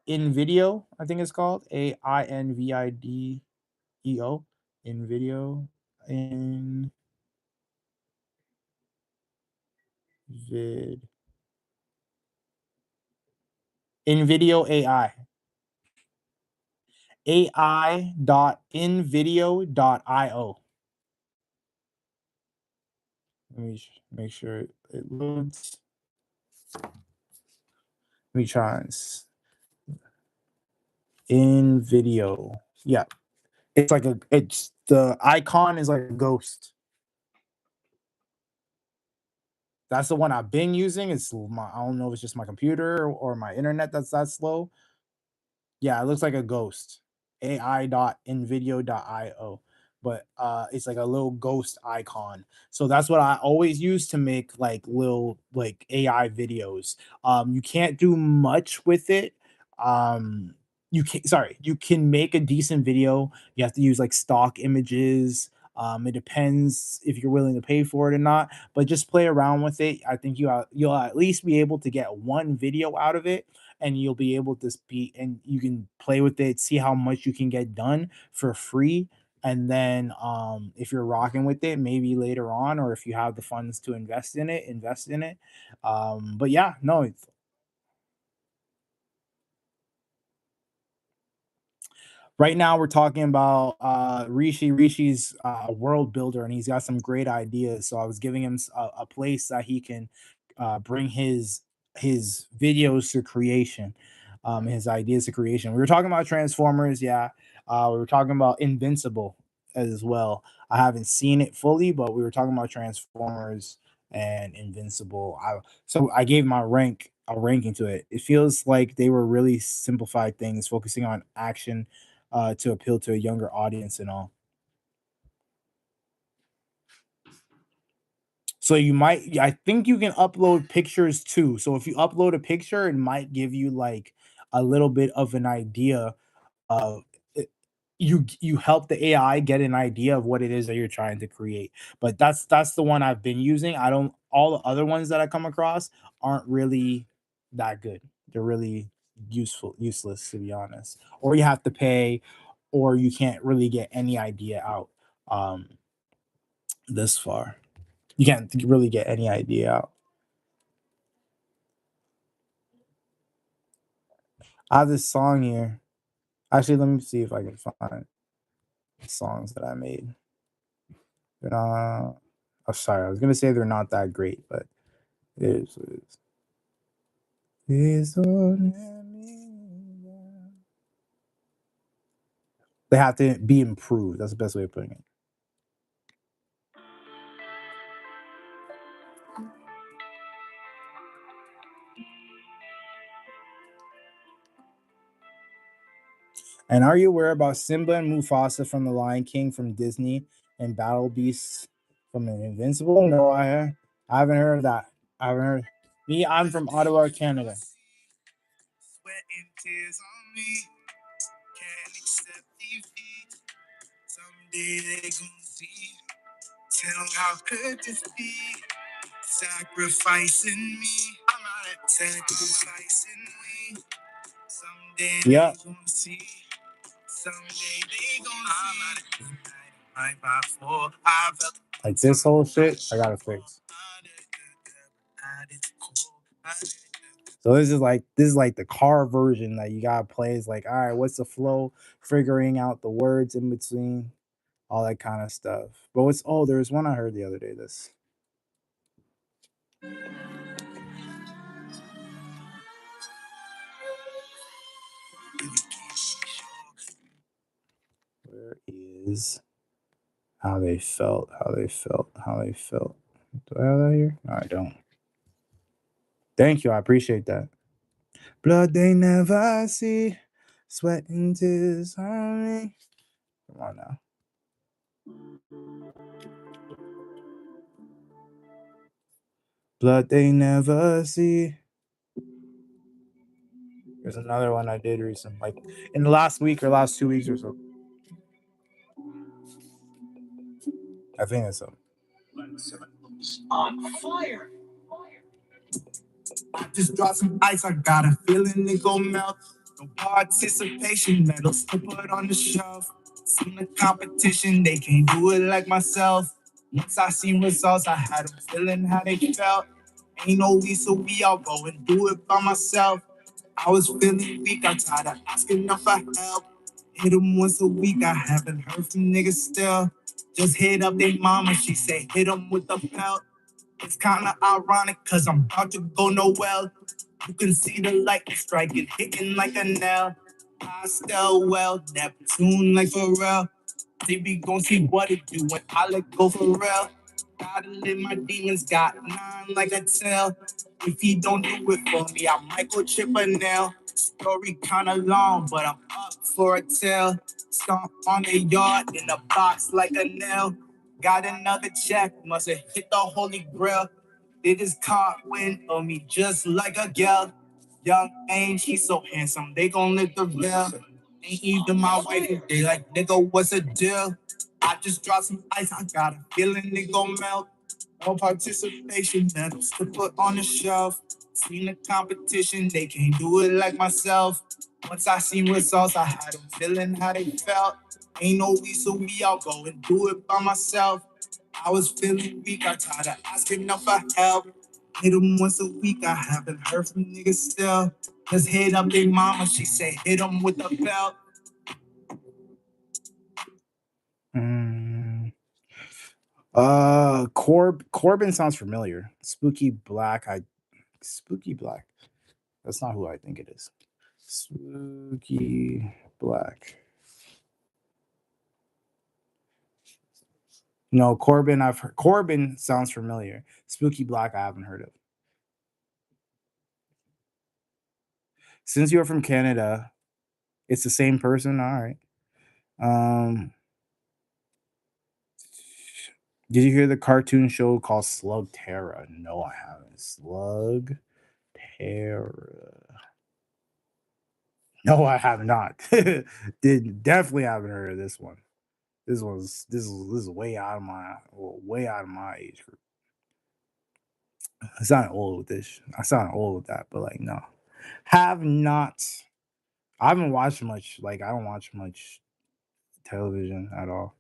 in video, I think it's called AINVIDEO, in video, in vid in video AI.invideo.io. Let me make sure it loads. Let me try in video. Yeah, it's the icon is like a ghost. That's the one I've been using. I don't know if it's just my computer or my internet that's that slow. Yeah, it looks like a ghost. AI.invideo.io. But it's like a little ghost icon. So that's what I always use to make like little like AI videos. You can't do much with it. You can make a decent video. You have to use like stock images. It depends if you're willing to pay for it or not, but just play around with it. I think you'll at least be able to get one video out of it, and you'll be able to speak and you can play with it, see how much you can get done for free. And then if you're rocking with it, maybe later on, or if you have the funds to invest in it. But yeah, no, right now we're talking about Rishi. Rishi's a world builder, and he's got some great ideas. So I was giving him a place that he can bring his videos to creation, his ideas to creation. We were talking about Transformers, yeah. We were talking about Invincible as well. I haven't seen it fully, but we were talking about Transformers and Invincible. So I gave my ranking to it. It feels like they were really simplified things, focusing on action to appeal to a younger audience and all. So I think you can upload pictures too. So if you upload a picture, it might give you like a little bit of an idea of you help the AI get an idea of what it is that you're trying to create. But that's the one I've been using. I don't All the other ones that I come across aren't really that good. They're really useless to be honest. Or you have to pay, or you can't really get any idea out this far. You can't really get any idea out. I have this song here. Actually, let me see if I can find songs that I made. They're not. Oh, sorry. I was gonna say they're not that great, but it is. It is. They have to be improved. That's the best way of putting it. And are you aware about Simba and Mufasa from The Lion King from Disney and Battle Beasts from Invincible? No, I haven't heard of that. I haven't heard. Me, I'm from Ottawa, Canada. Sweating tears on me. Can't accept defeat. Someday they gonna see. Tell how could this be? Sacrificing me. I'm not sacrificing me. Someday they gonna see. Someday they gonna see. Like this whole shit, I gotta fix. So this is like the car version that you gotta play. Is like, all right, what's the flow? Figuring out the words in between, all that kind of stuff. But there's one I heard the other day. This. Where is how they felt? How they felt? How they felt? Do I have that here? No, I don't. Thank you. I appreciate that. Blood they never see, sweat and tears on me. Come on now. Blood they never see. There's another one I did recently, like in the last week or last 2 weeks or so. I think it's so. On fire. I just dropped some ice. I got a feeling it gon' melt. No participation, that'll still put on the shelf. Seen the competition, they can't do it like myself. Once I seen results, I had them feeling how they felt. Ain't no we, so we all go and do it by myself. I was feeling weak, I tried to ask enough for help. Hit them once a week, I haven't heard from niggas still. Just hit up their mama, she say hit them with the belt. It's kinda ironic, cause I'm about to go nowhere. You can see the light striking, hitting like a nail. I still well, Neptune like for real. They be gon' see what it do when I let go for real. Gotta live my demons, got 9 like a tail. If he don't do it for me, I might go chip a nail. Story kinda long, but I'm up for a tale. Stomp on the yard in a box like a nail. Got another check, must've hit the holy grail. They just caught wind on me just like a gal. Young Ange, he's so handsome, they gon' lift the veil. Ain't even my wife, they like, nigga, what's the deal? I just dropped some ice, I got a feeling it gon' melt. No participation, medals to put on the shelf. Seen the competition, they can't do it like myself. Once I seen results, I had them feeling how they felt. Ain't no we, so we all go and do it by myself. I was feeling weak, I tried to ask enough for help. Hit them once a week, I haven't heard from niggas still. Just hit up their mama, she say hit them with the belt. Corbin sounds familiar. Spooky Black. Spooky Black. That's not who I think it is. Spooky Black. No, Corbin. I've heard. Corbin sounds familiar. Spooky Black. I haven't heard of. Since you're from Canada, it's the same person. All right. Did you hear the cartoon show called Slug Terra? No, I haven't. Slug Terra. No, I have not. Definitely haven't heard of this one. This is way out of my age group. I sound old with this. I sound old with that, but like no, have not. I haven't watched much. Like I don't watch much television at all.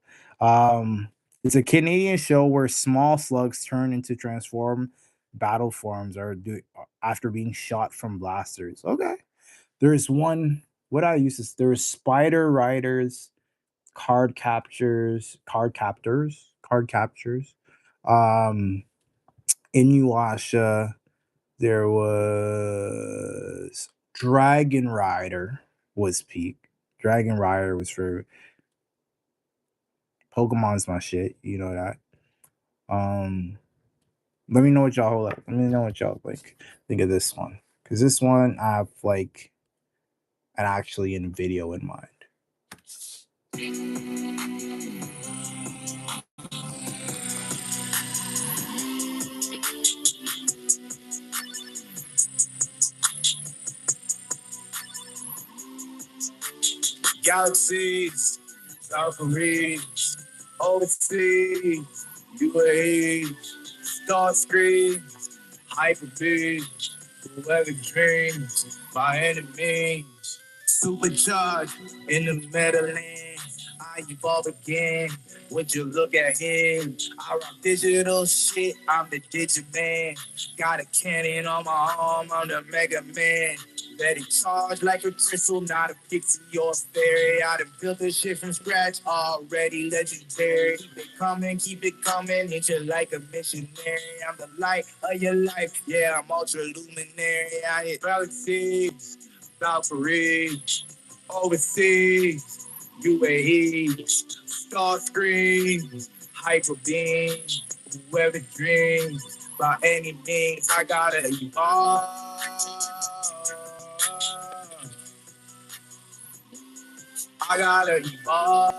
It's a Canadian show where small slugs turn into transform battle forms after being shot from blasters. Okay, there's one. What I use is there's spider riders, card captures. Um, Inuyasha, there was Dragon Rider was peak. Dragon Rider was for Pokemon's my shit. You know that. Let me know what y'all hold up. Let me know what y'all think of this one. Because this one I have like an actually in video in mind. Galaxies, Valkyries, overseas, UAE, star screens, hyper beams, whoever dreams, by any means, supercharged in the Meadowlands. I evolve again. Would you look at him? I rock digital shit. I'm the Digiman. Got a cannon on my arm. I'm the Mega Man. Let it charge like a crystal, not a pixie or fairy. I done built this shit from scratch, already legendary. Keep it coming, hit you like a missionary. I'm the light of your life, yeah, I'm ultra luminary. I hit galaxies, Valkyries, overseas, UAE, star screens, hyper beams, whoever dreams, by any means, I gotta evolve. I gotta evolve.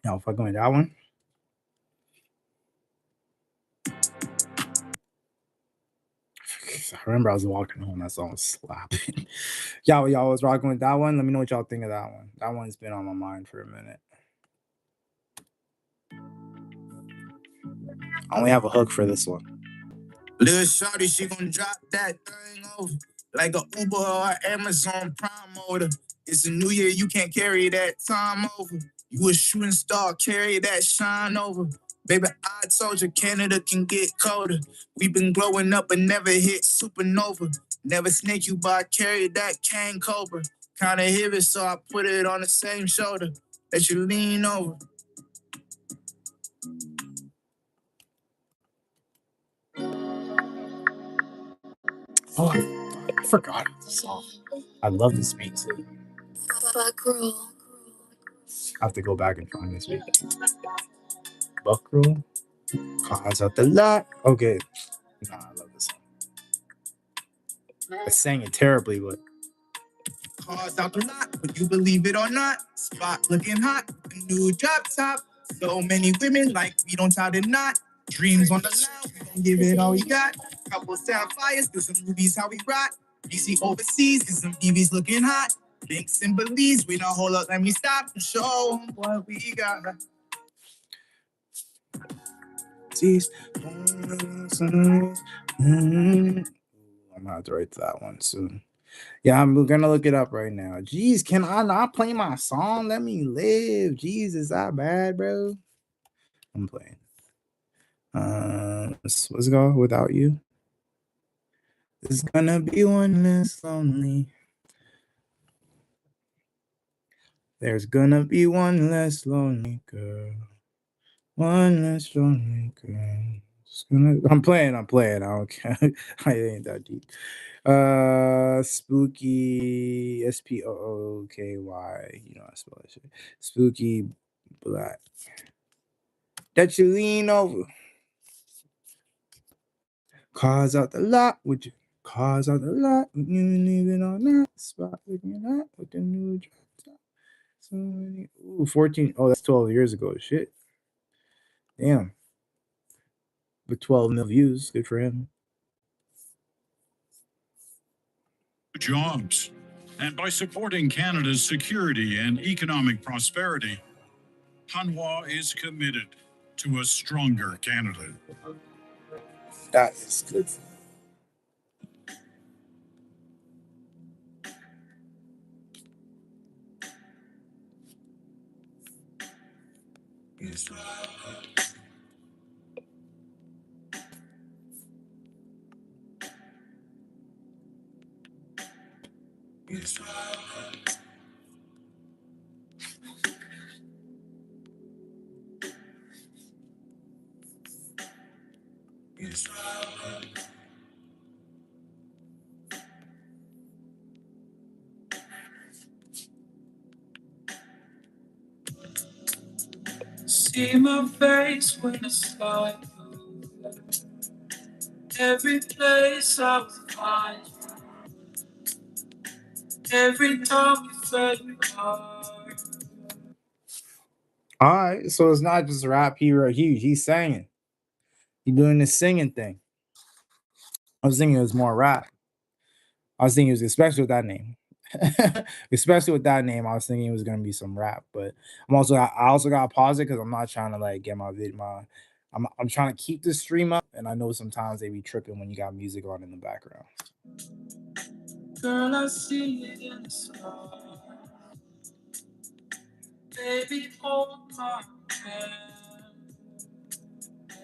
Y'all fucking with that one? I remember I was walking home, that song was slapping. y'all was rocking with that one. Let me know what y'all think of that one. That one's been on my mind for a minute. I only have a hook for this one. Little shorty, she gon' drop that thing over like a Uber or Amazon Prime order. It's a new year, you can't carry that time over. You a shooting star, carry that shine over. Baby, I told you Canada can get colder. We been glowing up but never hit supernova. Never snake you, but I carry that cane cobra. Kinda hear it, so I put it on the same shoulder that you lean over. Oh, I forgot the song. I love this beat too. Buckroll. I have to go back and find this beat. Buckroll. Cause out the lot. Okay. Nah, I love this song. I sang it terribly, but. Cars out the lot, would you believe it or not? Spot looking hot, new drop top. So many women like we don't tie the knot. Dreams on the line, we gon' give it all we got. Couple sapphires, do some movies how we rock. DC overseas, get some TVs looking hot. Links and Belize, we don't hold up, let me stop and show 'em what we got. I'm gonna have to write that one soon. Yeah, I'm gonna look it up right now. Jeez, can I not play my song? Let me live. Jeez, is that bad, bro? I'm playing. Let's go without you. There's gonna be one less lonely. There's gonna be one less lonely girl. One less lonely girl. I'm playing. I don't care. I ain't that deep. Spooky Spooky. You know I spell that shit. Spooky Black. That you lean over. Cars out the lot with you. Cars out the lot. You leaving on that spot looking at with the new drop top. So many. Ooh, 14. Oh, that's 12 years ago. Shit. Damn. With 12 mil views. Good for him. Jobs. And by supporting Canada's security and economic prosperity, Hanwha is committed to a stronger Canada. That is good. Yes. Yes. Yes. See my face when the sky moves. Every place I will find you. Every time you fed me hard. All right, so it's not just rap. He's singing. He's doing this singing thing. I was thinking it was more rap. I was thinking it was especially with that name. Especially with that name, I was thinking it was gonna be some rap. But I also got to pause it because I'm not trying to like get my vid my I'm trying to keep the stream up, and I know sometimes they be tripping when you got music on in the background. Girl, I see it in the sky. Baby, hold my hand.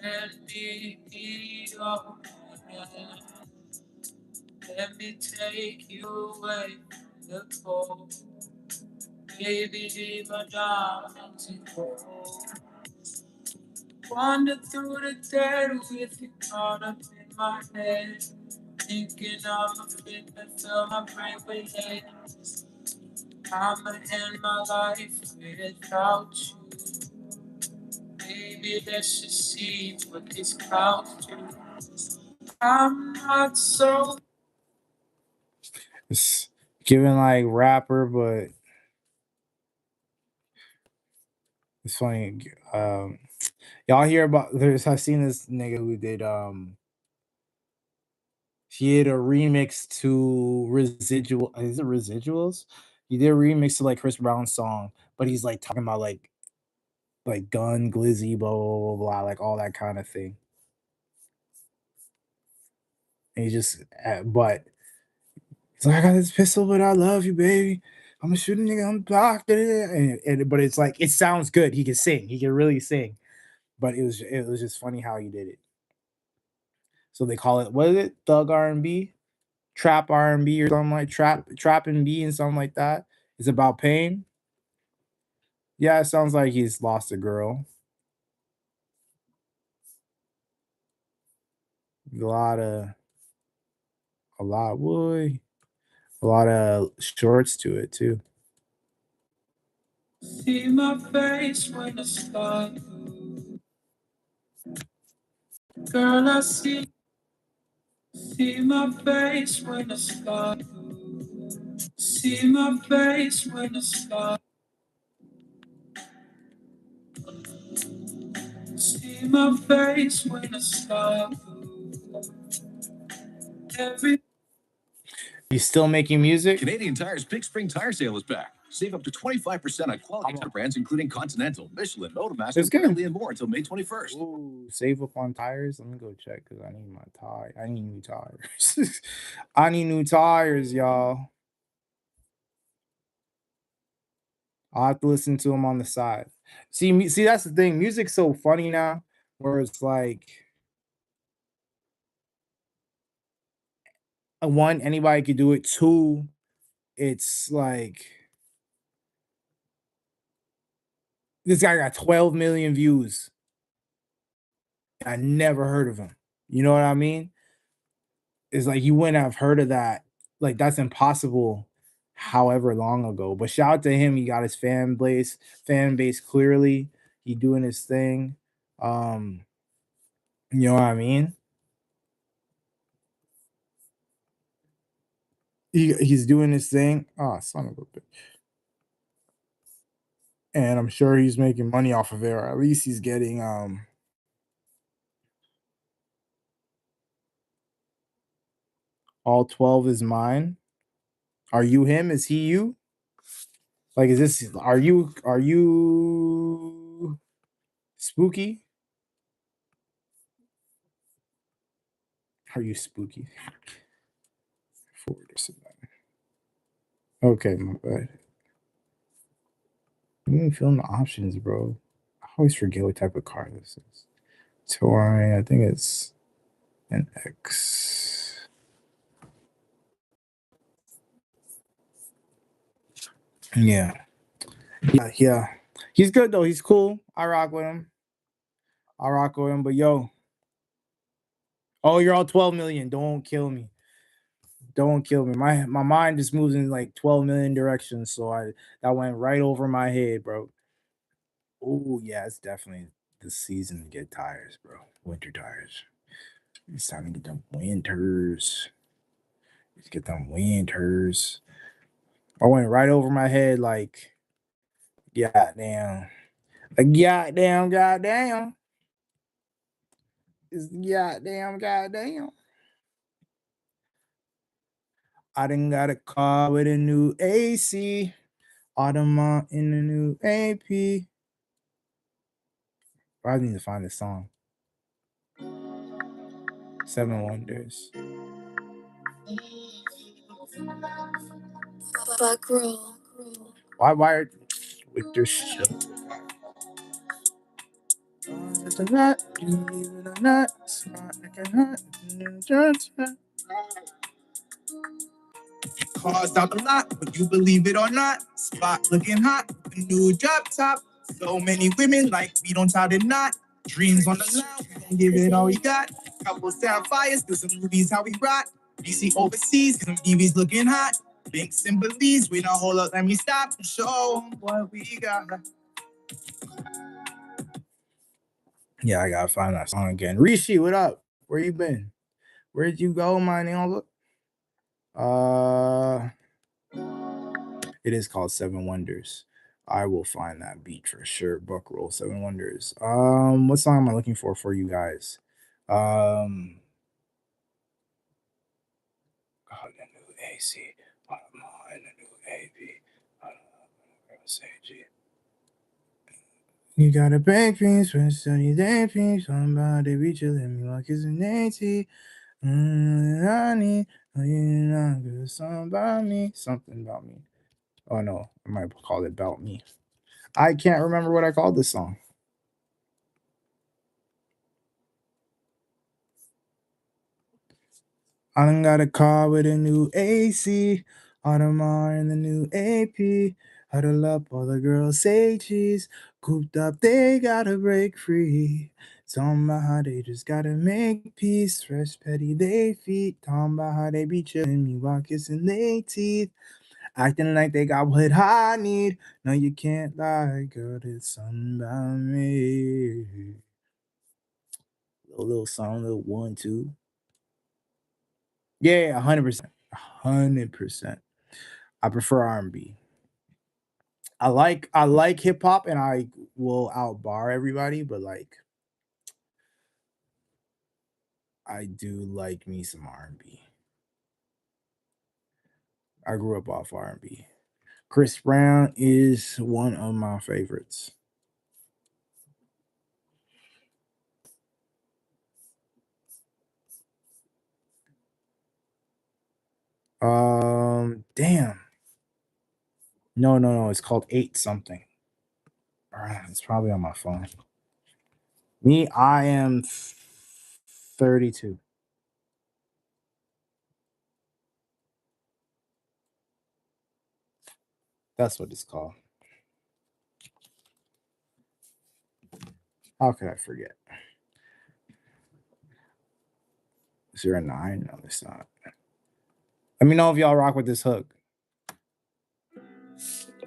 Let me be your hand. Let me take you away from the cold. Baby, leave my diamonds in gold. Wander through the dead with you caught up in my head. Thinking of a fit that fill my brain with hate. I'ma end my life without you. Baby, let's just see what these clouds do. I'm not so. It's giving like rapper, but it's funny. Y'all hear about I seen this nigga who did he did a remix to residual is it residuals? He did a remix to like Chris Brown's song, but he's like talking about like gun, glizzy, blah blah blah blah, like all that kind of thing. And he just but he's like, I got this pistol, but I love you, baby. I'm gonna shoot a nigga on the block. And but it's like it sounds good. He can sing. He can really sing. But it was just funny how he did it. So they call it what is it? Thug R&B, trap R&B or something like trap and B and something like that. It's about pain. Yeah, it sounds like he's lost a girl. A lot of boy. A lot of shorts to it too. See my face when the sky moves. Girl, I see my face when the sky moves. See my face when the sky. See my face when the sky moves. Every. He's still making music. Canadian Tire's Big Spring Tire Sale is back. Save up to 25% on quality tire brands, including Continental, Michelin, Motomaster, Pirelli, and more until May 21st. Ooh, save up on tires. Let me go check because I need my tire. I need new tires. I need new tires, y'all. I'll have to listen to them on the side. See, that's the thing. Music's so funny now, where it's like one, anybody could do it. Two, it's like this guy got 12 million views. I never heard of him. You know what I mean? It's like you wouldn't have heard of that. Like that's impossible however long ago. But shout out to him. He got his fan base clearly. He doing his thing. You know what I mean? He's doing his thing. Oh, son of a bitch. And I'm sure he's making money off of it, or at least he's getting all 12 is mine. Are you him? Is he you? Like, is this are you spooky? Are you spooky? Okay, my bad. You ain't feeling the options, bro. I always forget what type of car this is. Touring, I think it's an X. Yeah. He's good though. He's cool. I rock with him. But yo. Oh, you're all 12 million. Don't kill me. My mind just moves in like 12 million directions. So that went right over my head, bro. Oh, yeah, it's definitely the season to get tires, bro. Winter tires. It's time to get them winters. Let's get them winters. I went right over my head like, goddamn. Goddamn. It's goddamn. I done got a car with a new AC. Audemars in the new AP. I need to find this song. 7 Wonders. Fuck roll. Why are with this shit? Cars out the lot, but you believe it or not. Spot looking hot, the new drop top. So many women like we don't tie the knot. Dreams on the line, we gon' give it all we got. Couple sapphires, do some movies how we rock. DC overseas, some TVs looking hot. Big symbols, we don't hold up, let me stop and show 'em what we got. Yeah, I gotta find that song again. Rishi, what up? Where you been? Where'd you go, my nigga? It is called 7 Wonders. I will find that beat for sure. Buck roll 7 Wonders. What song am I looking for you guys? Oh, the new AC. And the new AP. You got a bank dreams for sunny day dreams. Somebody be chillin' me like it's an 80. I need something about me. Oh no, I might call it About Me. I can't remember what I called this song. I done got a car with a new AC, Audemars and the new AP. Huddle up, all the girls say cheese. Cooped up, they gotta break free. Talking about how they just gotta make peace. Fresh petty, they feet. Talking about how they be chillin' me while kissing they teeth. Acting like they got what I need. No, you can't lie, girl. It's something about me. Little song, little 1, 2. Yeah, 100%. 100%. I prefer R&B. I like hip hop, and I will outbar everybody, but like I do like me some R&B. I grew up off R&B. Chris Brown is one of my favorites. Damn. No. It's called 8 something. It's probably on my phone. Me, I am 32. That's what it's called. How could I forget? Is there a 9? No, it's not. Let me know if y'all rock with this hook.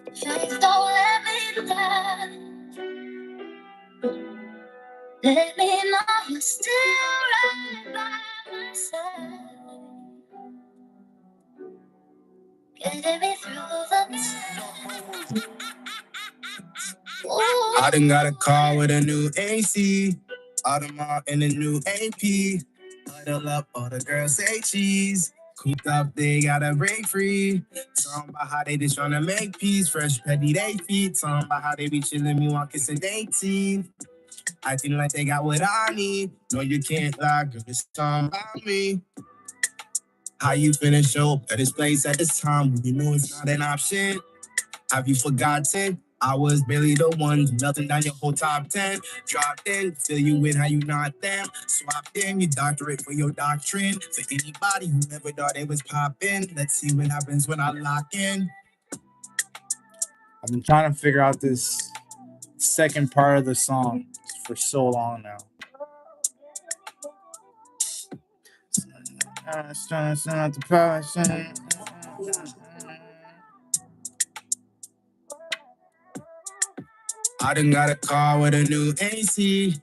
Please don't let me down. Let me know you're still right by my side. Getting me through the night. I done got a car with a new AC. Audemars in a new AP. Huddle up, all the girls say cheese. Cooped up, they gotta break free. Talking about how they just tryna make peace. Fresh petty they feet. Talking about how they be chillin' me while kissing 18. Acting like they got what I need. No, you can't lie, girl, it's talking about me. How you finna show up at this place at this time when you know it's not an option? Have you forgotten? I was barely the one melting down your whole top 10. Dropped in, fill you with how you not them. Swapped in your doctorate for your doctrine. For anybody who never thought it was popping, let's see what happens when I lock in. I've been trying to figure out this second part of the song for so long now. I done got a car with a new AC.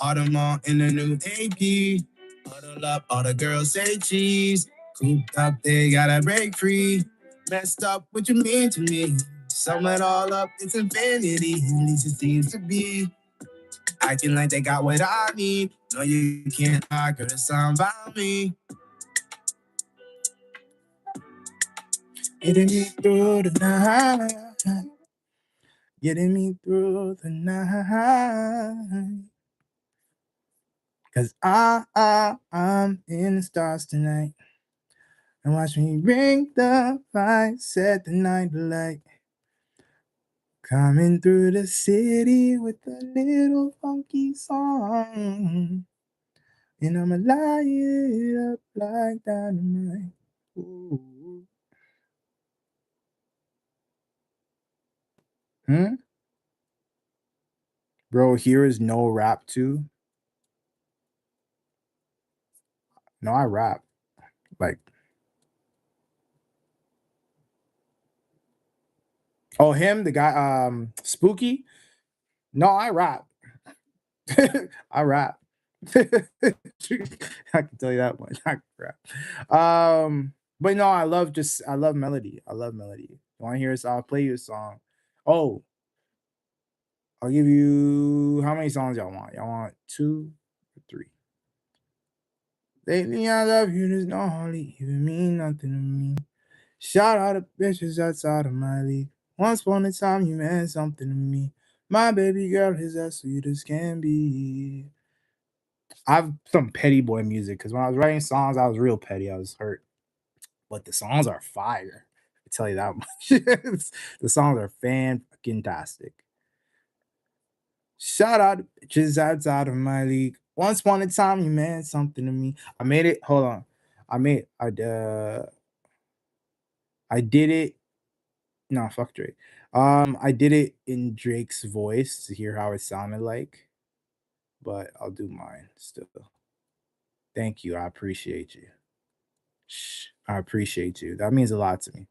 Audemars in a new AP. Huddle up, all the girls say cheese. Cooped up, they gotta break free. Messed up, what you mean to me? Sum it all up, it's infinity. At least it seems to be. Acting like they got what I need. No, you can't lie, girl, it's something about me. Getting me through the night. Getting me through the night. Cause I'm in the stars tonight. And watch me bring the fire, set the night light. Coming through the city with a little funky song. And I'ma light it up like dynamite. Ooh. Bro, here is no rap too. No, I rap. Like, oh, him, the guy, Spooky. No, I rap. I rap. I can tell you that much. I rap. But no, I love melody. I love melody. You want to hear this? I'll play you a song. Oh, I'll give you how many songs y'all want? Y'all want 2 or 3? Lately, I love you. There's no hardly even mean nothing to me. Shout out to bitches outside of my league. Once upon a time, you meant something to me. My baby girl is as sweet as can be. I have some petty boy music because when I was writing songs, I was real petty. I was hurt. But the songs are fire. I tell you that much. The songs are fan-fucking-tastic. Shout out to bitches outside of my league. Once upon a time, you meant something to me. I made it. Hold on. I did it. No, fuck Drake. I did it in Drake's voice to hear how it sounded like, but I'll do mine still. Thank you. I appreciate you. I appreciate you. That means a lot to me.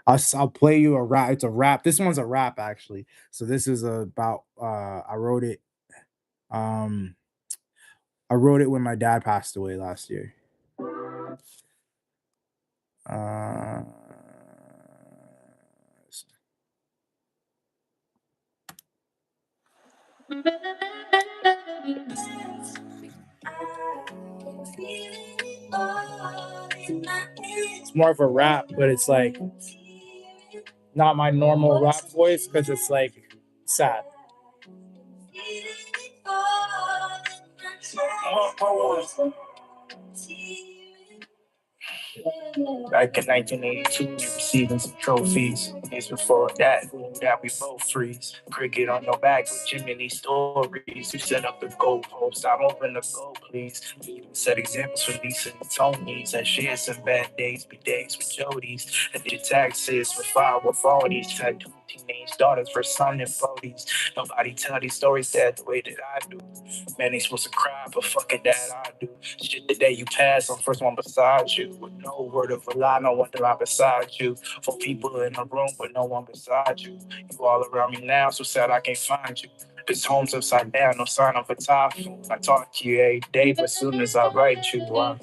I'll play you a rap. It's a rap. This one's a rap actually. So this is about I wrote it. I wrote it when my dad passed away last year. It's more of a rap, but it's like not my normal rap voice because it's like sad. Back in 1982, we receiving some trophies. Years before that, we knew that we both freeze. Cricket on your back with Jiminy stories. You set up the goalpost, I'm open the goal, please. You even set examples for Lisa and Tony's. I shared some bad days, be days with Jody's. I did taxes with 40s. Had two teenage daughters for son and 40s. Nobody tell these stories that the way that I do. Man, they supposed to cry, but fuck it, that I do. Shit, the day you pass, I'm first one beside you. With no word of a lie, no one right beside you. 4 people in the room, but no one beside you. You all around me now, so sad I can't find you. This home's upside down, no sign of a typhoon. I talk to you every day, but as soon as I write you, I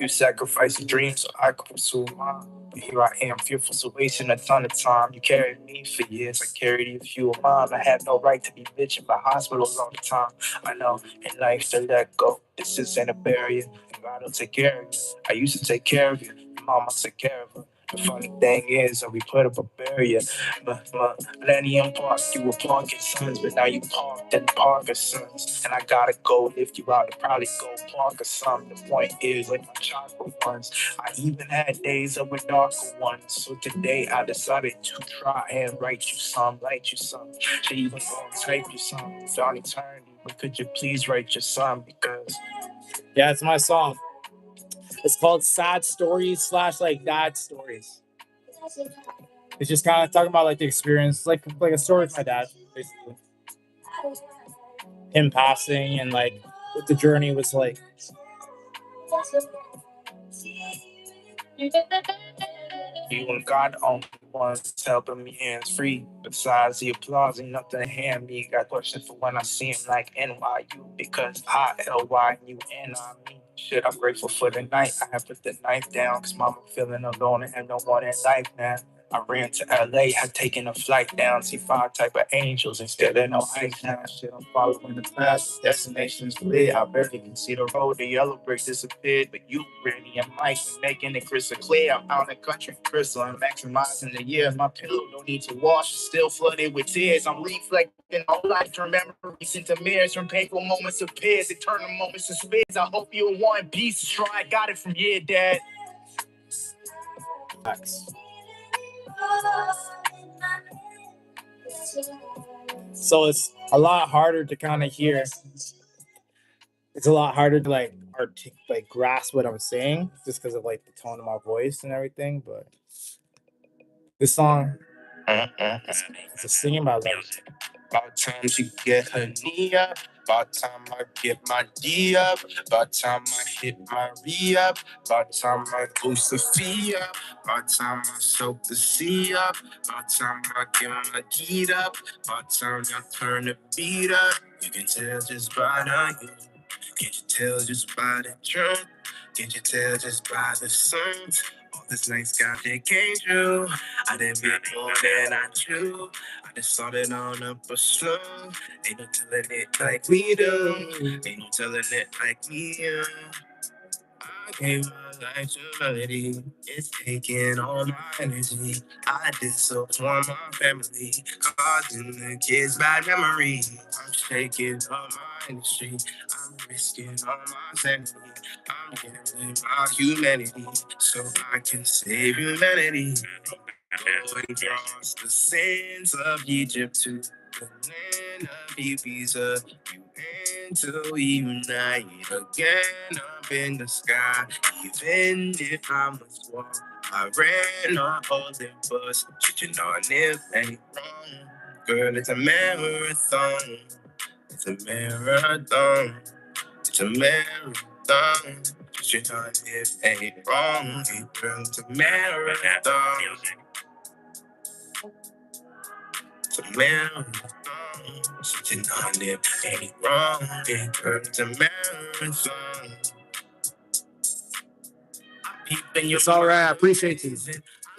you sacrifice your dreams so I could pursue mine. But here I am, fearful, so wasting a ton of time. You carried me for years, I carried you a few of mine. I had no right to be bitching by hospitals all the time. I know, in life to let go. This isn't a barrier, and God will take care of you. I used to take care of you, your mama took care of her. The funny thing is that we put up a barrier. But Millennium Park, you were parking sons, but now you parked in Parker Sons. And I gotta go lift you out to probably go park or something. The point is, like my chocolate ones, I even had days of a darker ones. So today I decided to try and write you some, light you some. Should even go and type you some. Found eternity, but could you please write your song? Because yeah, it's my song. It's called Sad Stories / like Dad Stories. It's just kind of talking about like the experience, like a story with my dad, basically. Him passing and like what the journey was like. You and God only ones helping me hands free. Besides the applause, ain't nothing to hand me. Got questions for when I see him like NYU because I-L-Y and you N-I-Me. Shit, I'm grateful for the night. I have put the knife down because mama feeling alone and have no one in life now. I ran to LA, had taken a flight down, see 5 type of angels instead of no ice now. Shit, I'm following the path, destination's lit. I barely can see the road, the yellow brick disappeared, but you, Brittany, and Mike are making it crystal clear. I'm out in the country crystal, I'm maximizing the year. My pillow don't need to wash, it's still flooded with tears. I'm reflecting on life, memories into mirrors from painful moments of peers, eternal moments of spears. I hope you're one piece, sure I got it from here, Dad. Facts. So it's a lot harder to kind of hear. It's a lot harder to like grasp what I'm saying just because of like the tone of my voice and everything. But this song, it's a singing about like about time she get her knee up. About time I get my D up. About time I hit my re up. About time I boost the fee up. About time I soak the C up. About time I get my G'd up. About time I turn the beat up. You can tell just by the you. Can't you tell just by the drum? Can't you tell just by the songs? All this nice guy that came through. I didn't get more than I drew. I just started on up a slow. Ain't no telling it like we do. Ain't no telling it like we do. I gave my life to melody. It's taking all my energy. I did so for my family, causing the kids bad memory. I'm shaking up my industry. I'm risking all my sanity. I'm gambling my humanity so I can save humanity. Going across the sands of Egypt to the land of Ibiza. You and to unite again up in the sky. Even if I must walk, I ran on Olympus. Cheating on it ain't wrong. Girl, it's a marathon. It's a marathon. It's a marathon. Cheating on it ain't wrong. Girl, it's a marathon. It's a marathon. Cheating on it ain't wrong. Girl, it's a marathon. It's all right. I appreciate you.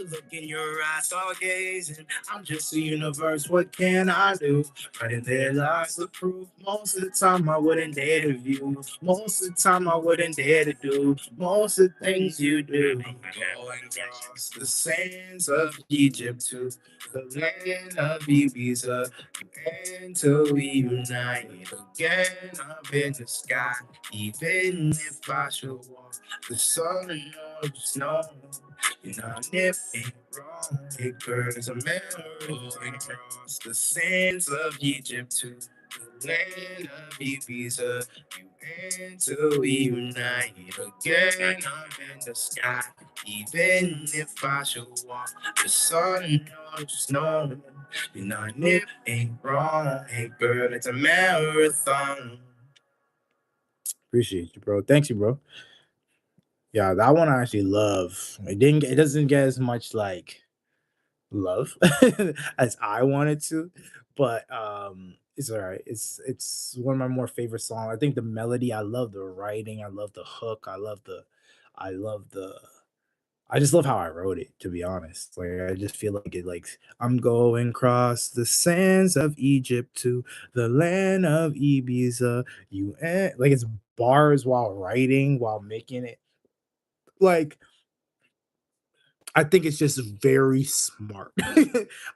look in your eyes, stargazing. I'm just a universe, what can I do? But in there lies the proof. Most of the time I wouldn't dare to view. Most of the time I wouldn't dare to do. Most of the things you do. Going across the sands of Egypt to the land of Ibiza. Until we unite again up in the sky. Even if I should walk the sun or the snow. You know, if ain't wrong, it burns a marathon across the sands of Egypt to the land of Ibiza. You until we unite again up in the sky. Even if I should walk the sun or the snow. You know, if ain't wrong, hey girl, it's a marathon. Appreciate you, bro. Thanks you, bro. Yeah, that one I actually love. It doesn't get as much like love as I wanted to, but it's all right. It's one of my more favorite songs. I think the melody, I love the writing, I love the hook, I love the I just love how I wrote it, to be honest. Like I just feel like it like I'm going across the sands of Egypt to the land of Ibiza. Like it's bars while writing, while making it like I think it's just very smart.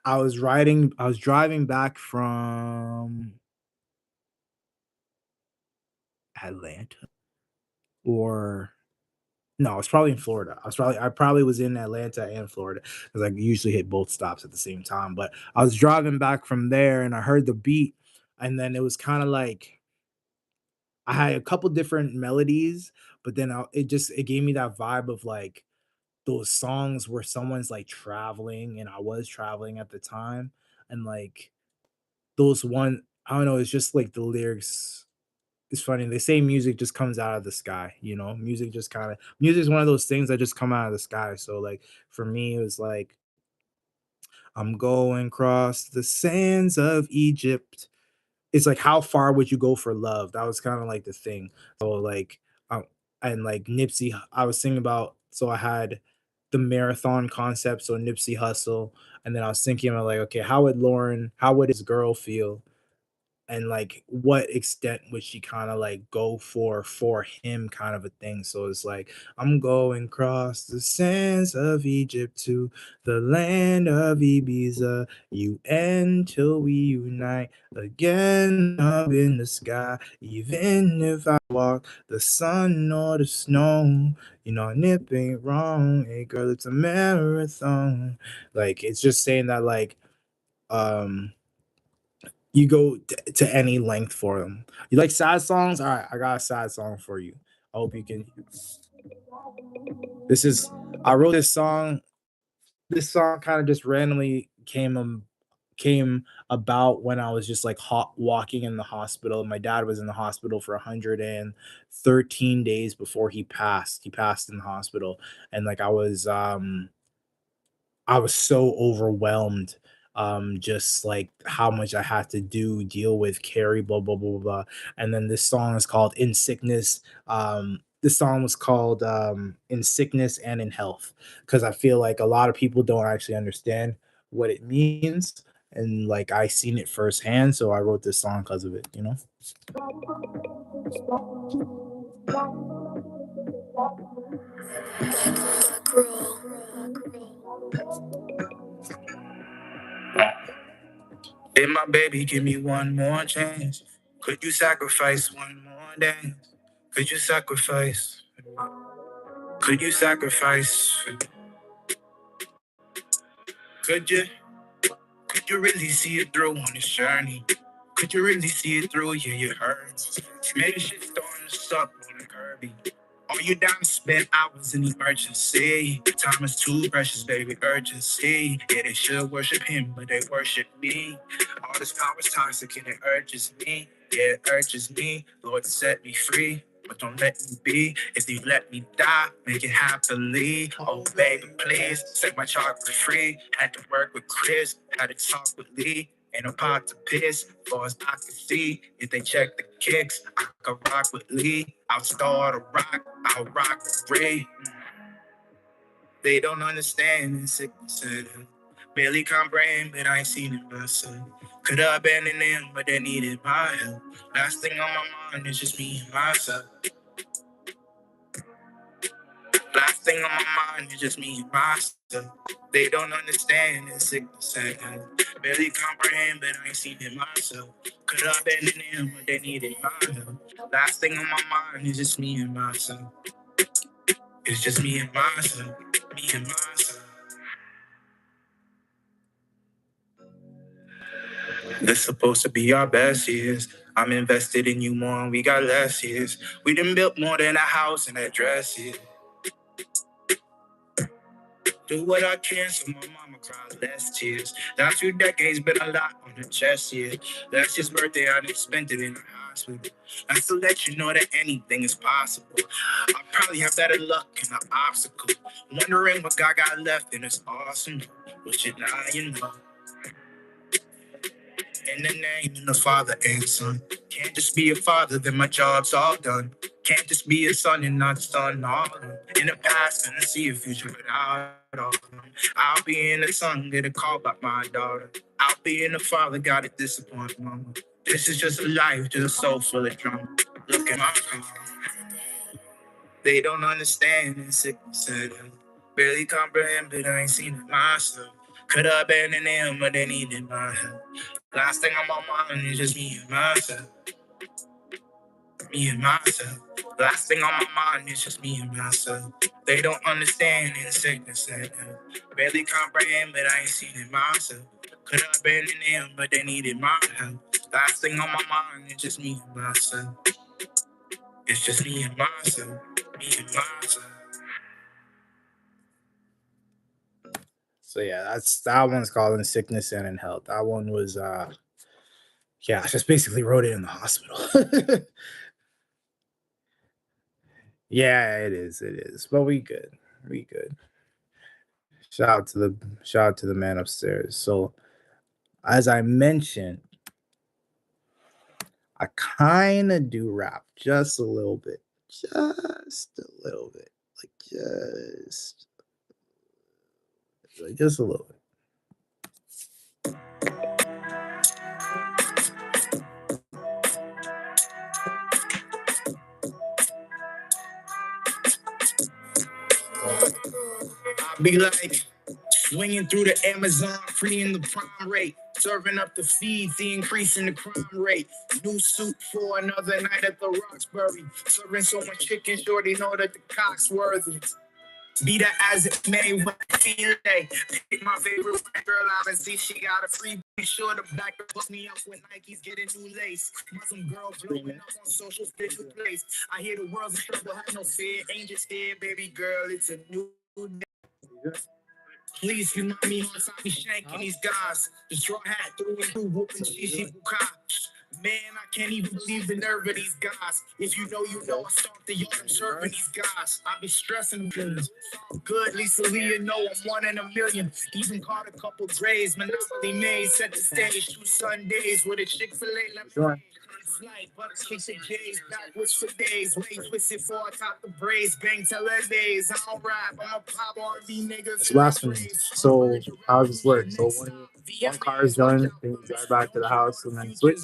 I was driving back from Atlanta or no, it's probably in Florida. I probably was in Atlanta and Florida because I usually hit both stops at the same time. But I was driving back from there and I heard the beat, and then it was kind of like I had a couple different melodies, but then it gave me that vibe of like those songs where someone's like traveling, and I was traveling at the time, and like those one I don't know, it's just like the lyrics. It's funny. They say music just comes out of the sky, you know? Music is one of those things that just come out of the sky. So like for me, it was like I'm going across the sands of Egypt. It's like how far would you go for love? That was kind of like the thing. So like and like Nipsey, I was thinking about so I had the marathon concept, so Nipsey Hustle, and then I was thinking about like, okay, how would his girl feel? And like what extent would she kind of like go for him kind of a thing. So it's like I'm going across the sands of Egypt to the land of Ibiza, till we unite again up in the sky. Even if I walk the sun or the snow, you know, nip ain't wrong. Hey girl, it's a marathon. Like it's just saying that like um you go to any length for them. You like sad songs? All right, I got a sad song for you. I hope you can. This is I wrote this song. This song kind of just randomly came about when I was just like hot walking in the hospital. My dad was in the hospital for 113 days before he passed. He passed in the hospital, and like I was so overwhelmed, just like how much I had to deal with, carry, blah, blah, blah, blah, blah. And then this song is called In Sickness. This song was called In Sickness and in Health, because I feel like a lot of people don't actually understand what it means. And like I seen it firsthand, so I wrote this song because of it, you know? Hey, my baby, give me one more chance. Could you sacrifice one more dance? Could you sacrifice? Could you sacrifice? Could you? Could you really see it through on this journey? Could you really see it through? Yeah, you hurt. Maybe shit's starting to suck on the Kirby. Are you down to spend hours in emergency? Time is too precious, baby, urgency. Yeah, they should worship him, but they worship me. All this power is toxic and it urges me. Yeah, it urges me. Lord, set me free. But don't let me be. If you let me die, make it happily. Oh, baby, please set my chocolate free. Had to work with Chris, had to talk with Lee. Ain't no pot to piss, far as I can see. If they check the kicks, I could rock with Lee. I'll start a rock, I'll rock with Ray. They don't understand the sickness of them. Barely comprehend, but I ain't seen it myself. Could have abandoned them, but they needed my help. Last thing on my mind is just me and myself. Last thing on my mind is just me and myself. They don't understand the sickness of them. Barely comprehend, but I ain't seen it myself. Could have abandoned them, but they needed my help. Last thing on my mind is just me and myself. It's just me and myself. Me and myself. This supposed to be our best years. I'm invested in you more and we got less years. We done built more than a house and a dress here. Do what I can so my mama cries less tears. Last 2 decades been a lot on her chest, yeah. Last year's birthday I done spent it in the hospital. That's to let you know that anything is possible. I probably have better luck in the obstacle. Wondering what God got left and it's awesome. But you're not, you know. In the name of the Father and Son. Can't just be a father, then my job's all done. Can't just be a son and not son all of them. In the past, and I see a future without all of them. I'll be in the son, get a call by my daughter. I'll be in the father, gotta disappoint mama. This is just a life, just a soul full of drama. Look at my car. They don't understand the sickness of them. Barely comprehend, but I ain't seen it myself. Could have abandoned them, but they needed my help. Last thing on my mind is just me and myself. Me and myself. Last thing on my mind is just me and myself. They don't understand the sickness of them. Barely comprehend, but I ain't seen it myself. Could have abandoned them, but they needed my help. Last thing on my mind is just me and myself. It's just me and myself. Me and myself. So yeah, that one's called In Sickness and in Health. That one was yeah, I just basically wrote it in the hospital. Yeah, it is. But we good. Shout out to the man upstairs. So as I mentioned, I kind of do rap just a little bit. Like just a little bit. I'll be like swinging through the Amazon, freeing the prime rate, serving up the feeds, the increase in the crime rate. New suit for another night at the Roxbury, serving so much chicken, shorty know that the cock's worthy. Be that as it may, what day. Pick my favorite white girl out and see she got a free. Be sure the back put me up when Nike's getting new lace. Muslim girl blowing up on social spiritual place. I hear the world's a struggle, have no fear. Angels here, baby girl, it's a new day. Please remind me how I be shanking these guys. The straw hat through and through, whooping shishi buka. Man, I can't even believe the nerve of these guys. If you know, you know. I start the yard, I'm serving these guys. I be stressing them. Good, Lisa Lee, know I'm 1 in a million. Even caught a couple grays. Monopoly made, set the stage 2 Sundays with a Chick-fil-A. Sure. Flight, butter kicks and J's, backwards for days. Way twisted for I top the braids. Bang till their days. I don't rap, I'm a pop R&B nigga. It's blasphemy. So how does this work? So one car is done, then you drive back to the house and then switch.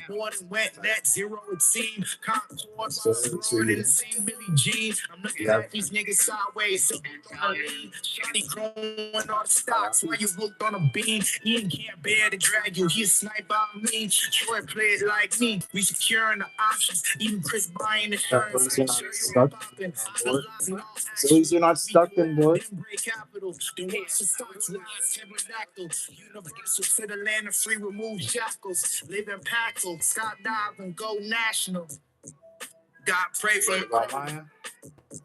More than wet, net zero it seemed. Concord, same Billy Jean. I'm looking at these niggas sideways. So Shotty growing all the stocks. Why you hooked on a beam? Ian can't bear to drag you. He a sniper on me. Troy played like me. We securing the options. Even Chris buying the At least you're not stuck in board. At least you're not stuck in board. Universal to the land of free, remove shackles. Live impactful, skydive and go national. God pray for them.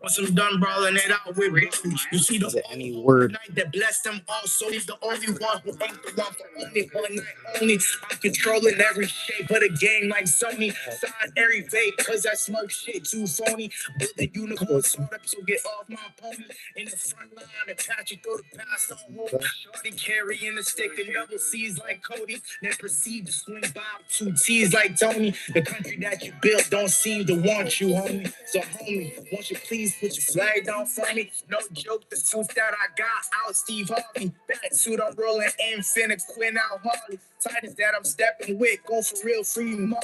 Once I'm done brawling it out with me, you see the any word night that blessed them also. He's the only one who ain't the one for only one night only. I'm controlling every shape of the game like Sony. Sign every vape cause I smoke shit too phony. Build the unicorn sort up, so get off my pony. In the front line, attach it through the past on hold. Shorty carrying the stick and double C's like Cody. Then proceed to swing by with 2 T's like Tony. The country that you built don't seem to want you, homie. So homie, once Would you please put your flag down for me? No joke, the suit that I got out, Steve Harvey. Bad suit, I'm rolling in, finna quit out Harley. Tightest that I'm stepping with, go for real, free Molly.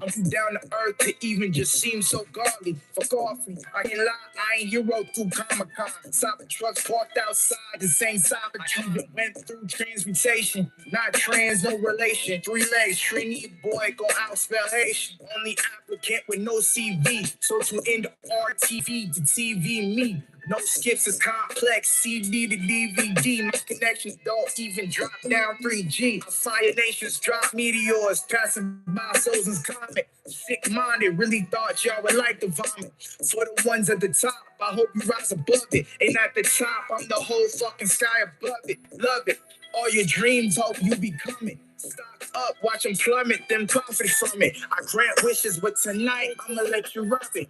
I'm too down to earth to even just seem so godly. Fuck off me, I ain't lie, I ain't hero through Comic-Con. Cyber trucks parked outside, the same cyber that went through transmutation. Not trans, no relation. 3 legs, Trini boy, go out spell Haitian. Only applicant with no CV. So to end RTV to TV me. No skips is complex, CD to DVD. My connections don't even drop down 3G. Fire nations drop meteors, passing by Sozin's comet. Sick-minded, really thought y'all would like the vomit. For the ones at the top, I hope you rise above it. And at the top, I'm the whole fucking sky above it. Love it. All your dreams, hope you become it. Stock up, watch them plummet, then profit from it. I grant wishes, but tonight, I'ma let you rub it.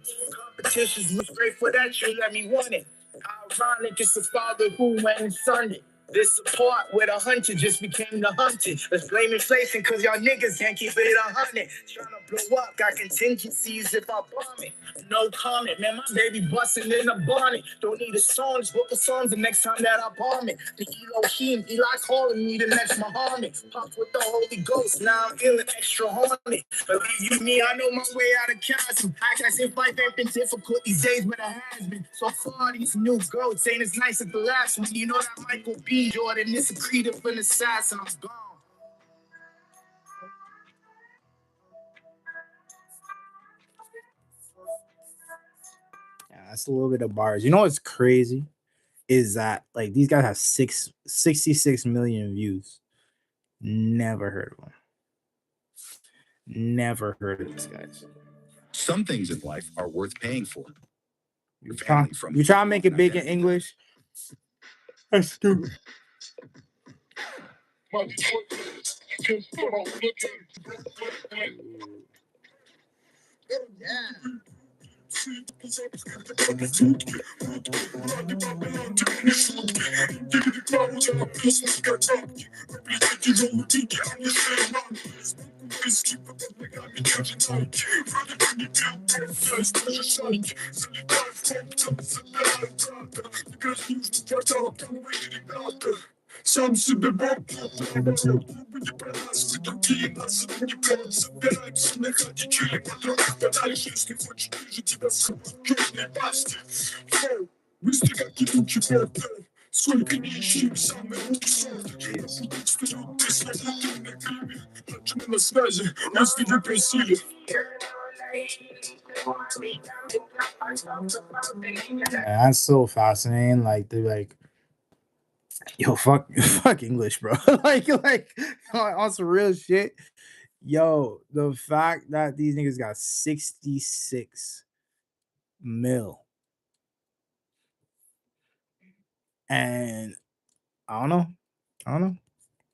Competitions was great for that, you let me want it. Ironic, it's the father who went and sunned it. This support with a hunter just became the hunted. Let's blame inflation, cause y'all niggas can't keep it 100. Tryna blow up, got contingencies if I bomb it. No comment, man, my baby busting in a bonnet. Don't need a songs, book of songs the next time that I bomb it. The Elohim, Eli calling me the next Muhammad. Pop with the Holy Ghost, now I'm feeling extra haunted. Believe you me, I know my way out of chasm. Act as if life ain't been difficult these days, but it has been. So far, these new goats ain't as nice as the last one. You know that Michael B. Jordan is a creative and assassin, I'm gone. Yeah, that's a little bit of bars. You know what's crazy is that like these guys have 66 million views. Never heard of them. Never heard of these guys. Some things in life are worth paying for. You try to make it big in English. That's stupid. Сам себе Бог. Быстро как кипучий портер. Сколько не ищем самые лучшие. Ты на связи, нас не просили. That's so fascinating. Like they're like, yo, fuck English, bro. like on some real shit. Yo, the fact that these niggas got 66 mil. And I don't know.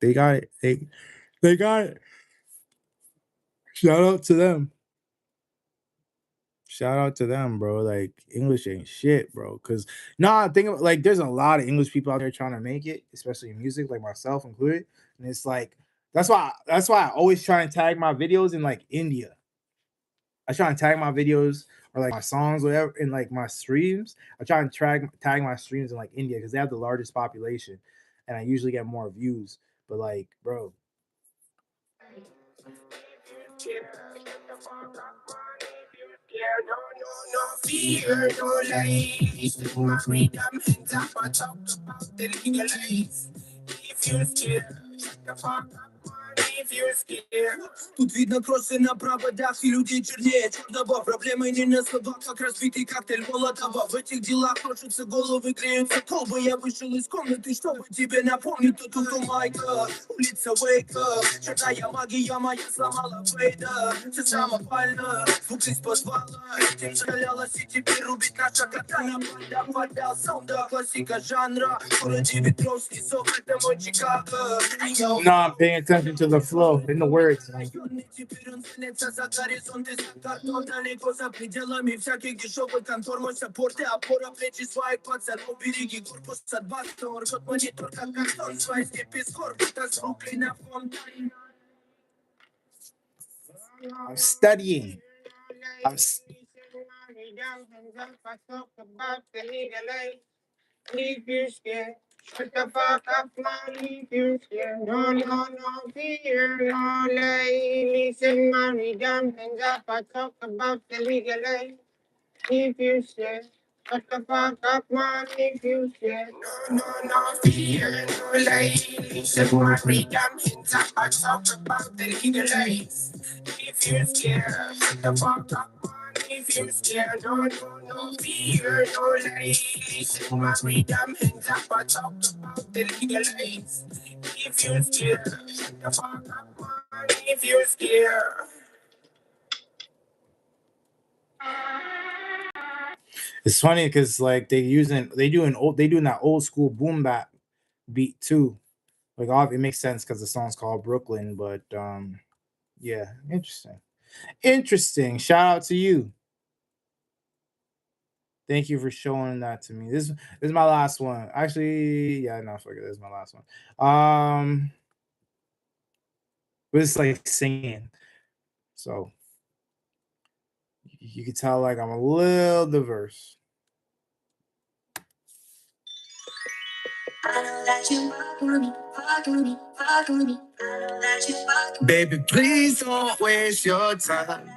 They got it. They got it. Shout out to them. Shout out to them, bro. Like English ain't shit, bro. Cause I think like there's a lot of English people out there trying to make it, especially in music, like myself included. And it's like that's why I always try and tag my videos in like India. I try and tag my videos or like my songs, whatever, in like my streams. I try and tag my streams in like India because they have the largest population, and I usually get more views. But like, bro. No fear, no lies. My freedom ends up. I talk about the legalize. If you're scared, shut the fuck up. If you're scared. Тут видно кроссы на проводах и людей чернее черного. Проблемы не на словах, как разбитый коктейль Молотова. В этих делах кружатся головы, греются колбы. Я вышел из комнаты, чтобы тебе напомнить. Тут у Майка, улица Уэйка. Черная магия моя сломала Фейда. Все самопально, звук из подвала. Этим шалялась и теперь рубит наша катана. Подал саунда, классика жанра. Город ветров снизу, это мой Чикаго. No, I'm paying attention to the flow in the words. Like, I'm studying. me down, hands up, I talk about the legalize. If you scared, shut the fuck up, man. If you scared, no fear, no lie. Listen, man, me down, hands up, I talk about the legalize. If you scared, shut the fuck up, man. If you scared, no fear, no lie. Listen, man, me down, hands up, I talk about the legalize. If you're scared, shut the fuck up, man. If you're scared, no fear, no lie. Listen, my freedom hands up, I talk about the legal rights. If you're scared, shut the fuck up, man. If you're scared. It's funny because like they doing that old school boom bap beat too. Like it makes sense because the song's called Brooklyn, but yeah, interesting. Shout out to you. Thank you for showing that to me. This is my last one. Actually, yeah, no, fuck it. This is my last one. But it's like singing, so you can tell like I'm a little diverse. Baby, please don't waste your time.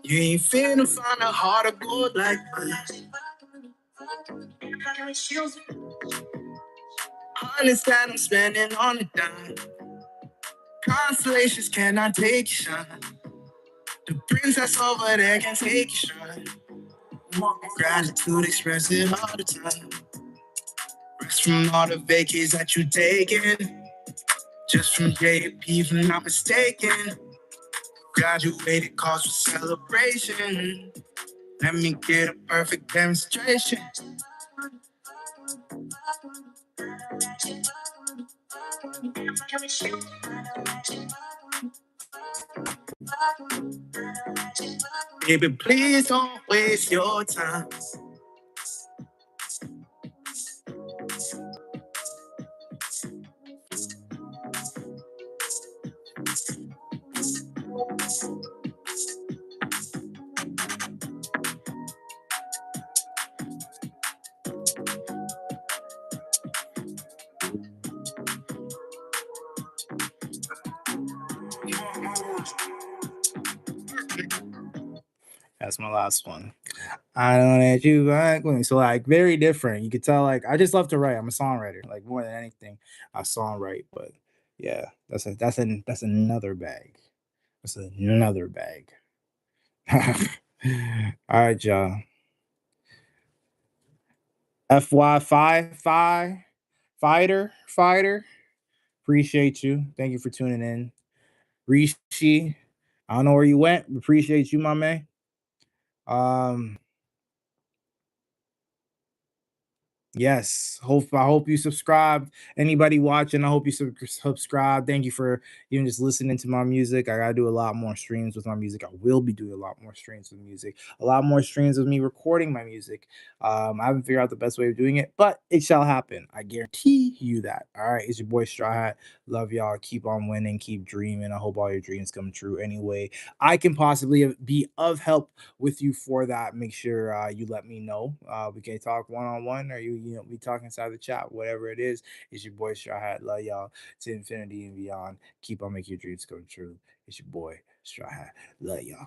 You ain't finna find a heart of gold like mine. Understand I'm spending on a dime. Constellations cannot take your shine. The princess over there can take your shine. Gratitude express it all the time. Rest from all the vacays that you taken. Just from JP, if I'm not mistaken. Graduated cause for celebration. Let me get a perfect demonstration. Baby, please don't waste your time. That's my last one. I don't let you back with me. So like very different. You could tell like I just love to write. I'm a songwriter. Like more than anything, I songwrite. But yeah, that's another bag. That's another bag. All right, y'all. FY5 fighter. Appreciate you. Thank you for tuning in. Rishi, I don't know where you went. Appreciate you, my man. Yes, I hope you subscribed. Anybody watching, I hope you subscribe. Thank you for even just listening to my music. I gotta do a lot more streams with my music. I will be doing a lot more streams with music, a lot more streams of me recording my music. I haven't figured out the best way of doing it, but it shall happen. I guarantee you that. All right, it's your boy Straw Hat. Love y'all. Keep on winning. Keep dreaming. I hope all your dreams come true. Anyway, I can possibly be of help with you for that. Make sure you let me know. We can talk one-on-one, or you we talk inside the chat, whatever it is. It's your boy Straw Hat. Love y'all to infinity and beyond. Keep on making your dreams come true. It's your boy Straw Hat. Love y'all.